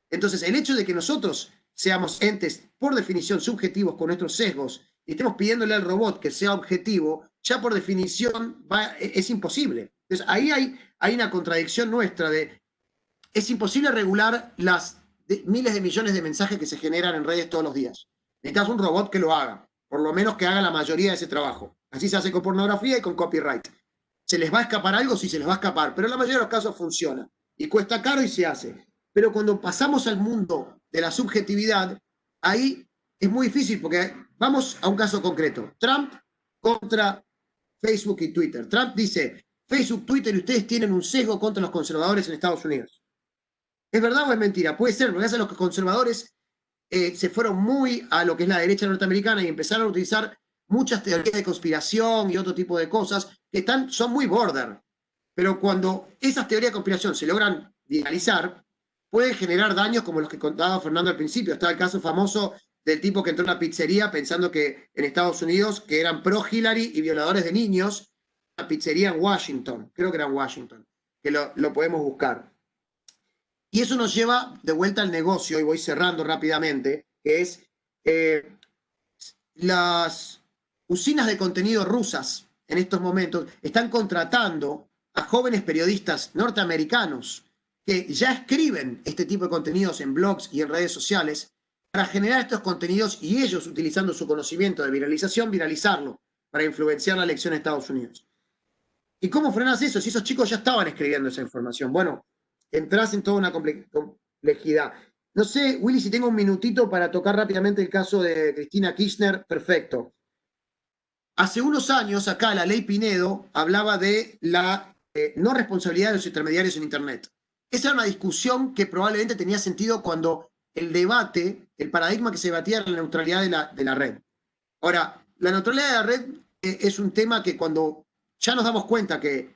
Entonces, el hecho de que nosotros seamos entes, por definición, subjetivos con nuestros sesgos, y estemos pidiéndole al robot que sea objetivo, ya por definición es imposible. Entonces, ahí hay una contradicción nuestra de, es imposible regular las miles de millones de mensajes que se generan en redes todos los días. Necesitas un robot que lo haga, por lo menos que haga la mayoría de ese trabajo. Así se hace con pornografía y con copyright. ¿Se les va a escapar algo? Sí, se les va a escapar, pero en la mayoría de los casos funciona. Y cuesta caro y se hace. Pero cuando pasamos al mundo de la subjetividad, ahí es muy difícil, porque vamos a un caso concreto. Trump contra Facebook y Twitter. Trump dice, Facebook, Twitter y ustedes tienen un sesgo contra los conservadores en Estados Unidos. ¿Es verdad o es mentira? Puede ser, porque los conservadores se fueron muy a lo que es la derecha norteamericana y empezaron a utilizar muchas teorías de conspiración y otro tipo de cosas que son muy border. Pero cuando esas teorías de conspiración se logran viralizar, pueden generar daños como los que contaba Fernando al principio. Está el caso famoso del tipo que entró a una pizzería pensando que en Estados Unidos, que eran pro-Hillary y violadores de niños, una pizzería en Washington, creo que era en Washington, que lo podemos buscar. Y eso nos lleva de vuelta al negocio, y voy cerrando rápidamente, que es las usinas de contenido rusas en estos momentos están contratando a jóvenes periodistas norteamericanos que ya escriben este tipo de contenidos en blogs y en redes sociales para generar estos contenidos y ellos, utilizando su conocimiento de viralización, viralizarlo para influenciar la elección en Estados Unidos. ¿Y cómo frenas eso? Si esos chicos ya estaban escribiendo esa información. Bueno, entras en toda una complejidad. No sé, Willy, si tengo un minutito para tocar rápidamente el caso de Cristina Kirchner. Perfecto. Hace unos años, acá, la ley Pinedo hablaba de la no responsabilidad de los intermediarios en Internet. Esa era una discusión que probablemente tenía sentido cuando el debate, el paradigma que se debatía era la neutralidad de la red. Ahora, la neutralidad de la red es un tema que cuando ya nos damos cuenta que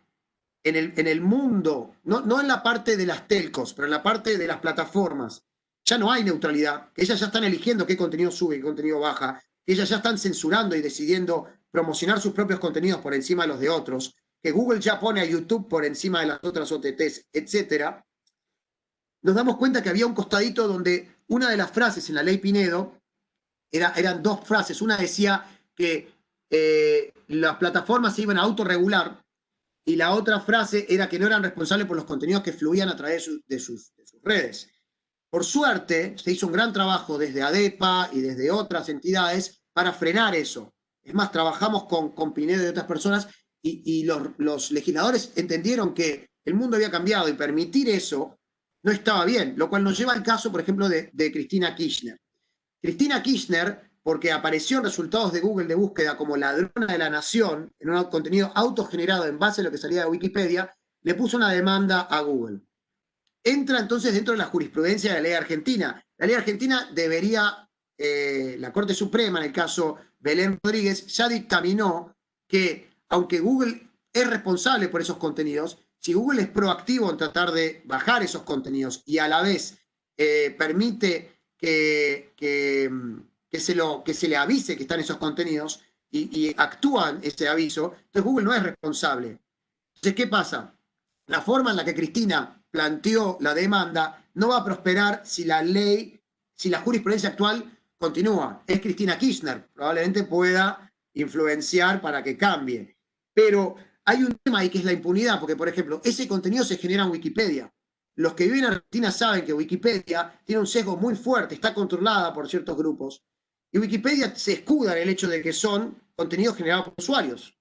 en el mundo, no en la parte de las telcos, pero en la parte de las plataformas, ya no hay neutralidad, que ellas ya están eligiendo qué contenido sube y qué contenido baja, que ellas ya están censurando y decidiendo promocionar sus propios contenidos por encima de los de otros, que Google ya pone a YouTube por encima de las otras OTTs, etcétera, nos damos cuenta que había un costadito donde una de las frases en la ley Pinedo eran dos frases. Una decía que las plataformas se iban a autorregular y la otra frase era que no eran responsables por los contenidos que fluían a través de sus redes. Por suerte, se hizo un gran trabajo desde ADEPA y desde otras entidades para frenar eso. Es más, trabajamos con Pinedo y otras personas y los legisladores entendieron que el mundo había cambiado y permitir eso no estaba bien, lo cual nos lleva al caso, por ejemplo, de Cristina Kirchner. Cristina Kirchner, porque apareció en resultados de Google de búsqueda como ladrona de la nación, en un contenido autogenerado en base a lo que salía de Wikipedia, le puso una demanda a Google. Entra entonces dentro de la jurisprudencia de la ley argentina. La ley argentina debería, la Corte Suprema, en el caso Belén Rodríguez, ya dictaminó que, aunque Google es responsable por esos contenidos, si Google es proactivo en tratar de bajar esos contenidos y a la vez permite que se le avise que están esos contenidos y actúan ese aviso, entonces Google no es responsable. Entonces, ¿qué pasa? La forma en la que Cristina planteó la demanda no va a prosperar si la ley, si la jurisprudencia actual continúa. Es Cristina Kirchner, probablemente pueda influenciar para que cambie. Pero hay un tema ahí que es la impunidad, porque, por ejemplo, ese contenido se genera en Wikipedia. Los que viven en Argentina saben que Wikipedia tiene un sesgo muy fuerte, está controlada por ciertos grupos. Y Wikipedia se escuda en el hecho de que son contenidos generados por usuarios.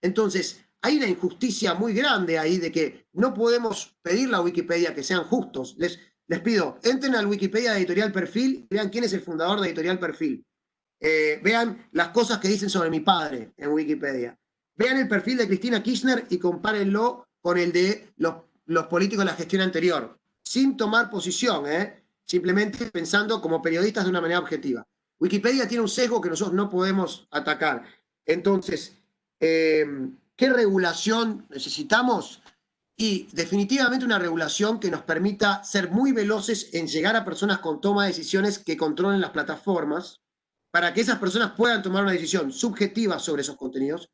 Entonces, hay una injusticia muy grande ahí de que no podemos pedirle a Wikipedia que sean justos. Les pido, entren al Wikipedia de Editorial Perfil, vean quién es el fundador de Editorial Perfil. Vean las cosas que dicen sobre mi padre en Wikipedia. Vean el perfil de Cristina Kirchner y compárenlo con el de los políticos de la gestión anterior, sin tomar posición, simplemente pensando como periodistas de una manera objetiva. Wikipedia tiene un sesgo que nosotros no podemos atacar. Entonces, ¿qué regulación necesitamos? Y definitivamente una regulación que nos permita ser muy veloces en llegar a personas con toma de decisiones que controlen las plataformas, para que esas personas puedan tomar una decisión subjetiva sobre esos contenidos,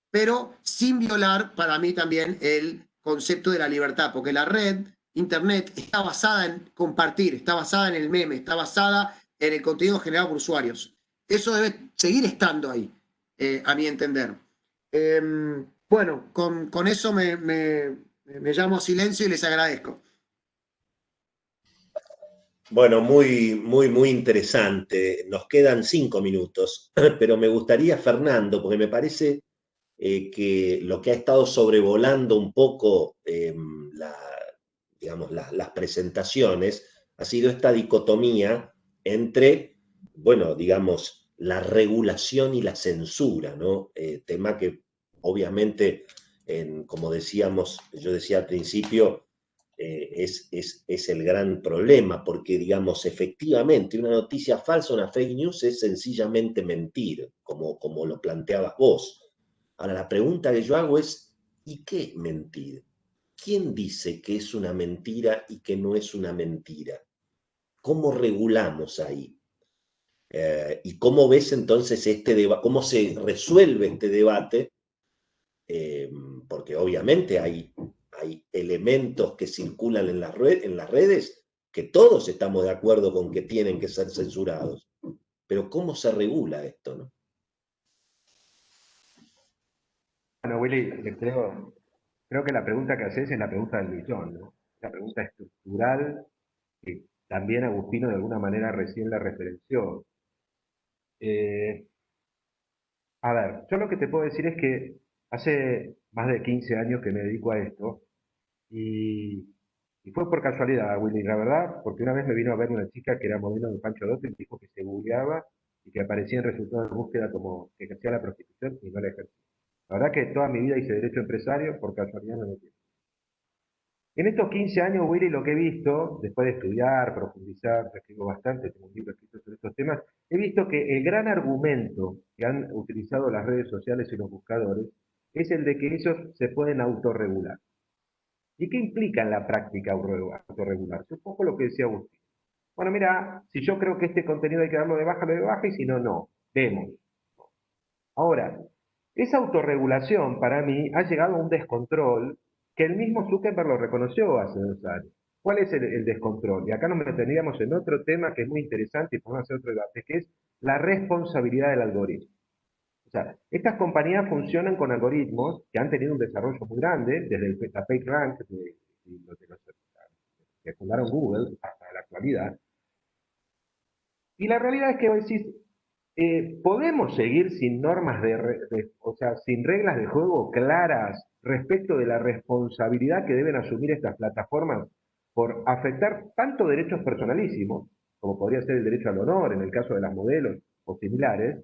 pero sin violar para mí también el concepto de la libertad, porque la red, Internet, está basada en compartir, está basada en el meme, está basada en el contenido generado por usuarios. Eso debe seguir estando ahí, a mi entender. Bueno, con eso me llamo a silencio y les agradezco. Bueno, muy interesante. Nos quedan 5 minutos, pero me gustaría, Fernando, porque me parece que lo que ha estado sobrevolando un poco digamos, las presentaciones ha sido esta dicotomía entre, bueno, digamos, la regulación y la censura, ¿no? Tema que obviamente, como decíamos, yo decía al principio, es el gran problema, porque, digamos, efectivamente, una noticia falsa, una fake news es sencillamente mentir, como lo planteabas vos. Ahora, la pregunta que yo hago es, ¿y qué es mentir? ¿Quién dice que es una mentira y que no es una mentira? ¿Cómo regulamos ahí? ¿Y cómo ves entonces este debate? ¿Cómo se resuelve este debate? Porque obviamente hay elementos que circulan en las redes que todos estamos de acuerdo con que tienen que ser censurados. Pero ¿cómo se regula esto, no? Bueno, Willy, creo que la pregunta que haces es la pregunta del millón, ¿no? La pregunta estructural que también Agustino de alguna manera recién la referenció. A ver, yo lo que te puedo decir es que hace más de 15 años que me dedico a esto y, y fue por casualidad, Willy, la verdad, porque una vez me vino a ver una chica que era modelo de Pancho Dotto y me dijo que se googleaba y que aparecía en resultados de búsqueda como que ejercía la prostitución y no la ejercía. La verdad que toda mi vida hice derecho empresario, por casualidad no lo entiendo. En estos 15 años, Willy, lo que he visto, después de estudiar, profundizar, escribo bastante, tengo un libro escrito sobre estos temas, he visto que el gran argumento que han utilizado las redes sociales y los buscadores es el de que ellos se pueden autorregular. ¿Y qué implica en la práctica autorregularse? Un poco lo que decía Agustín. Bueno, mira, si yo creo que este contenido hay que darlo de baja, lo de baja, y si no, no. Vemos. Ahora, esa autorregulación para mí ha llegado a un descontrol que el mismo Zuckerberg lo reconoció hace 2 años. ¿Cuál es el descontrol? Y acá nos meteríamos en otro tema que es muy interesante y podemos hacer otro debate, que es la responsabilidad del algoritmo. O sea, estas compañías funcionan con algoritmos que han tenido un desarrollo muy grande, desde la PageRank, de los que fundaron Google, hasta la actualidad. Y la realidad es que vos decís, podemos seguir sin normas o sea, sin reglas de juego claras respecto de la responsabilidad que deben asumir estas plataformas por afectar tanto derechos personalísimos, como podría ser el derecho al honor en el caso de las modelos o similares,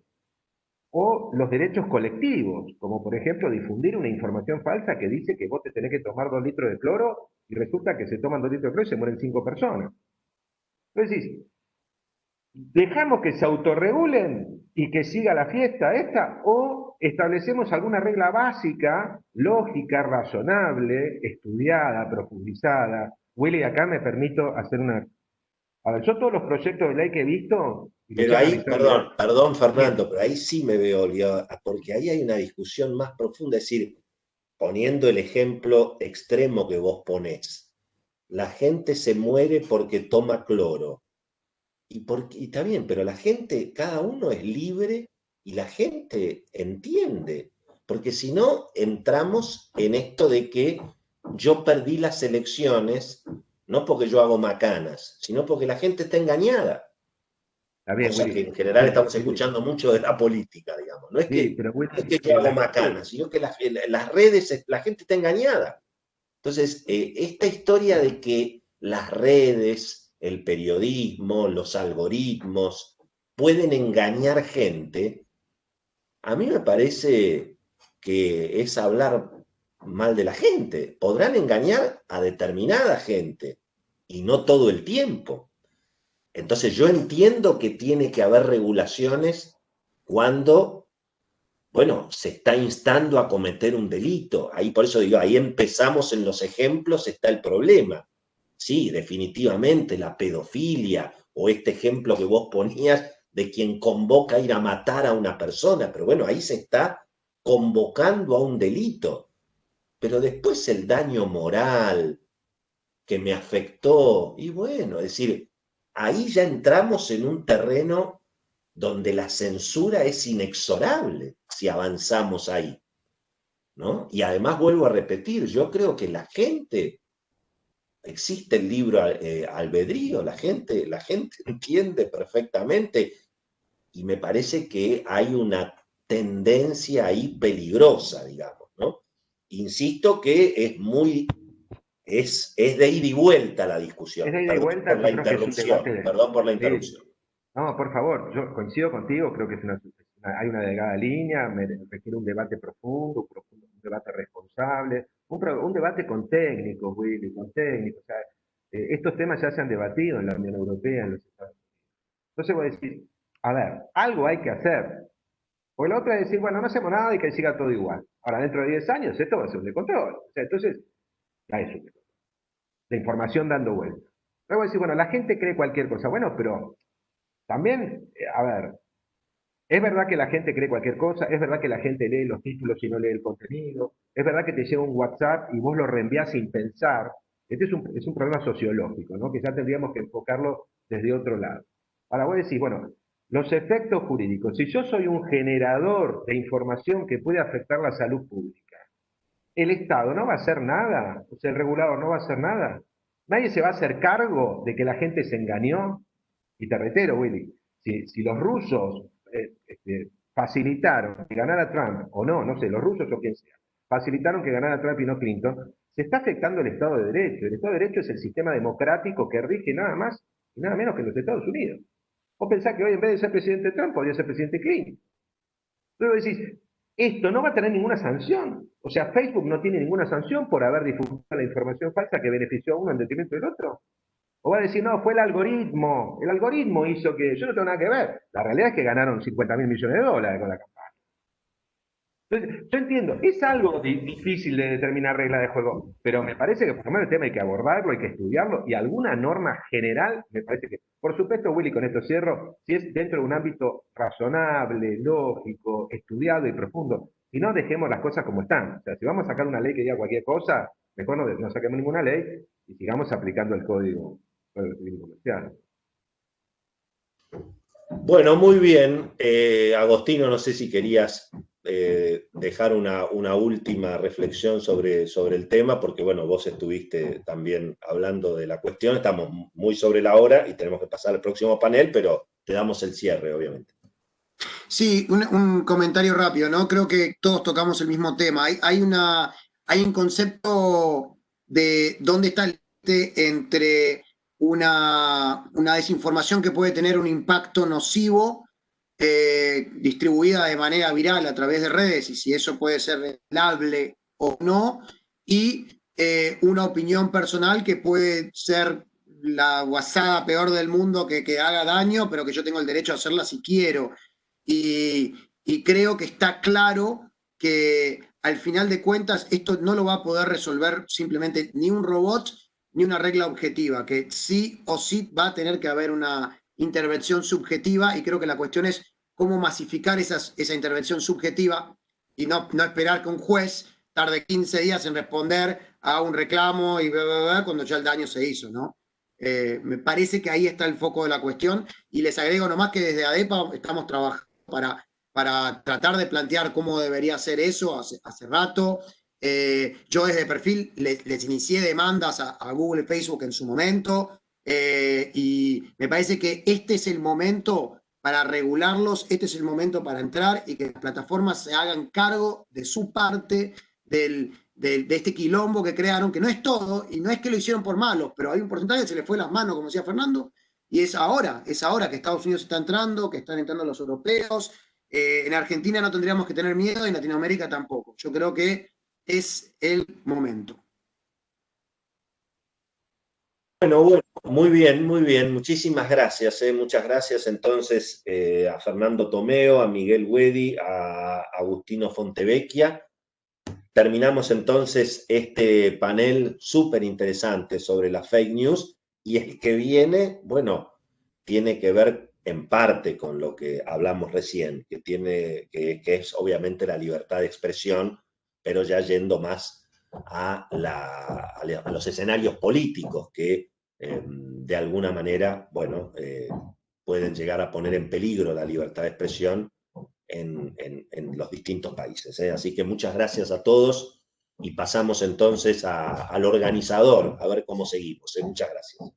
o los derechos colectivos, como por ejemplo difundir una información falsa que dice que vos te tenés que tomar 2 litros de cloro y resulta que se toman 2 litros de cloro y se mueren 5 personas. Entonces, ¿dejamos que se autorregulen y que siga la fiesta esta? ¿O establecemos alguna regla básica, lógica, razonable, estudiada, profundizada? Willy, acá me permito hacer una... A ver, yo todos los proyectos de ley que he visto, y los he Pero ahí, analizado, perdón bien, Fernando, pero ahí sí me veo obligado, porque ahí hay una discusión más profunda, es decir, poniendo el ejemplo extremo que vos ponés, la gente se muere porque toma cloro. Y está bien, pero la gente, cada uno es libre y la gente entiende. Porque si no, entramos en esto de que yo perdí las elecciones, no porque yo hago macanas, sino porque la gente está engañada. está bien, Cosa que Willy, en general estamos Willy, escuchando mucho de la política, digamos. No es sí, que, pero no es Willy, que yo hago macanas, sino que las redes, la gente está engañada. Entonces, esta historia de que las redes, el periodismo, los algoritmos pueden engañar gente, a mí me parece que es hablar mal de la gente. Podrán engañar a determinada gente y no todo el tiempo. Entonces, yo entiendo que tiene que haber regulaciones cuando, bueno, se está instando a cometer un delito. Ahí por eso digo, ahí empezamos en los ejemplos, está el problema. Sí, definitivamente la pedofilia o este ejemplo que vos ponías de quien convoca a ir a matar a una persona, pero bueno, ahí se está convocando a un delito. Pero después el daño moral que me afectó, y bueno, es decir, ahí ya entramos en un terreno donde la censura es inexorable si avanzamos ahí, ¿no? Y además vuelvo a repetir, yo creo que la gente, existe el libro albedrío, la gente entiende perfectamente y me parece que hay una tendencia ahí peligrosa, digamos, ¿no? Insisto que es de ida y vuelta la es discusión. de ida y Perdón vuelta, por la yo creo que es un debate interrupción, de... perdón por la Sí, interrupción. no, por favor, yo coincido contigo, creo que hay una delgada línea, requiere un debate profundo, un debate responsable, un debate con técnicos, Willy, con técnicos. O sea, estos temas ya se han debatido en la Unión Europea, en los Estados Unidos. Entonces voy a decir, a ver, algo hay que hacer. O la otra es decir, bueno, no hacemos nada y que siga todo igual. Ahora, dentro de 10 años, esto va a ser un descontrol. O sea, entonces, ya es un descontrol. La información dando vueltas. Luego voy a decir, bueno, la gente cree cualquier cosa. Bueno, pero también, a ver, es verdad que la gente cree cualquier cosa, es verdad que la gente lee los títulos y no lee el contenido, es verdad que te llega un WhatsApp y vos lo reenvías sin pensar. Este es un problema sociológico, ¿no? Que ya tendríamos que enfocarlo desde otro lado. Ahora vos decís, bueno, los efectos jurídicos. Si yo soy un generador de información que puede afectar la salud pública, ¿el Estado no va a hacer nada? O sea, el regulador no va a hacer nada. Nadie se va a hacer cargo de que la gente se engañó. Y te reitero, Willy, si los rusos facilitaron que ganara Trump, o no, no sé, los rusos o quien sea, facilitaron que ganara Trump y no Clinton, se está afectando el Estado de Derecho. El Estado de Derecho es el sistema democrático que rige nada más y nada menos que en los Estados Unidos. Vos pensás que hoy en vez de ser presidente Trump podría ser presidente Clinton. Luego decís, esto no va a tener ninguna sanción. O sea, Facebook no tiene ninguna sanción por haber difundido la información falsa que benefició a uno en detrimento del otro. O va a decir, no, fue el algoritmo hizo que yo no tengo nada que ver. La realidad es que ganaron 50.000 millones de dólares con la campaña. Entonces, yo entiendo, es algo difícil de determinar reglas de juego, pero me parece que por lo menos el tema hay que abordarlo, hay que estudiarlo, y alguna norma general, me parece que, por supuesto, Willy, con esto cierro, si es dentro de un ámbito razonable, lógico, estudiado y profundo, si no, dejemos las cosas como están. O sea, si vamos a sacar una ley que diga cualquier cosa, mejor no saquemos ninguna ley y sigamos aplicando el Código Civil y Comercial. Bueno, muy bien. Agostino, no sé si querías dejar una última reflexión sobre el tema, porque bueno, vos estuviste también hablando de la cuestión, estamos muy sobre la hora y tenemos que pasar al próximo panel, pero te damos el cierre, obviamente. Sí, un comentario rápido, ¿no? Creo que todos tocamos el mismo tema. Hay un concepto de dónde está el límite entre una desinformación que puede tener un impacto nocivo distribuida de manera viral a través de redes, y si eso puede ser revelable o no, y una opinión personal que puede ser la guasada peor del mundo que haga daño, pero que yo tengo el derecho a hacerla si quiero. Y creo que está claro que al final de cuentas esto no lo va a poder resolver simplemente ni un robot ni una regla objetiva, que sí o sí va a tener que haber una intervención subjetiva, y creo que la cuestión es cómo masificar esa intervención subjetiva y no esperar que un juez tarde 15 días en responder a un reclamo y bla, bla, bla, cuando ya el daño se hizo, ¿no? Me parece que ahí está el foco de la cuestión, y les agrego nomás que desde ADEPA estamos trabajando para tratar de plantear cómo debería ser eso hace rato. Yo desde Perfil les inicié demandas a Google y Facebook en su momento, y me parece que este es el momento para regularlos, este es el momento para entrar y que las plataformas se hagan cargo de su parte de este quilombo que crearon, que no es todo, y no es que lo hicieron por malos, pero hay un porcentaje que se le fue las manos, como decía Fernando, y es ahora que Estados Unidos está entrando, que están entrando los europeos. En Argentina no tendríamos que tener miedo, y en Latinoamérica tampoco. Yo creo que es el momento. Bueno, muy bien, muy bien. Muchísimas gracias. Muchas gracias entonces a Fernando Tomeo, a Miguel Wedi, a Agustino Fontevecchia. Terminamos entonces este panel súper interesante sobre las fake news, y el que viene, bueno, tiene que ver en parte con lo que hablamos recién, que es obviamente la libertad de expresión, pero ya yendo más a los escenarios políticos que de alguna manera, bueno, pueden llegar a poner en peligro la libertad de expresión en los distintos países. Así que muchas gracias a todos y pasamos entonces al organizador, a ver cómo seguimos. Muchas gracias.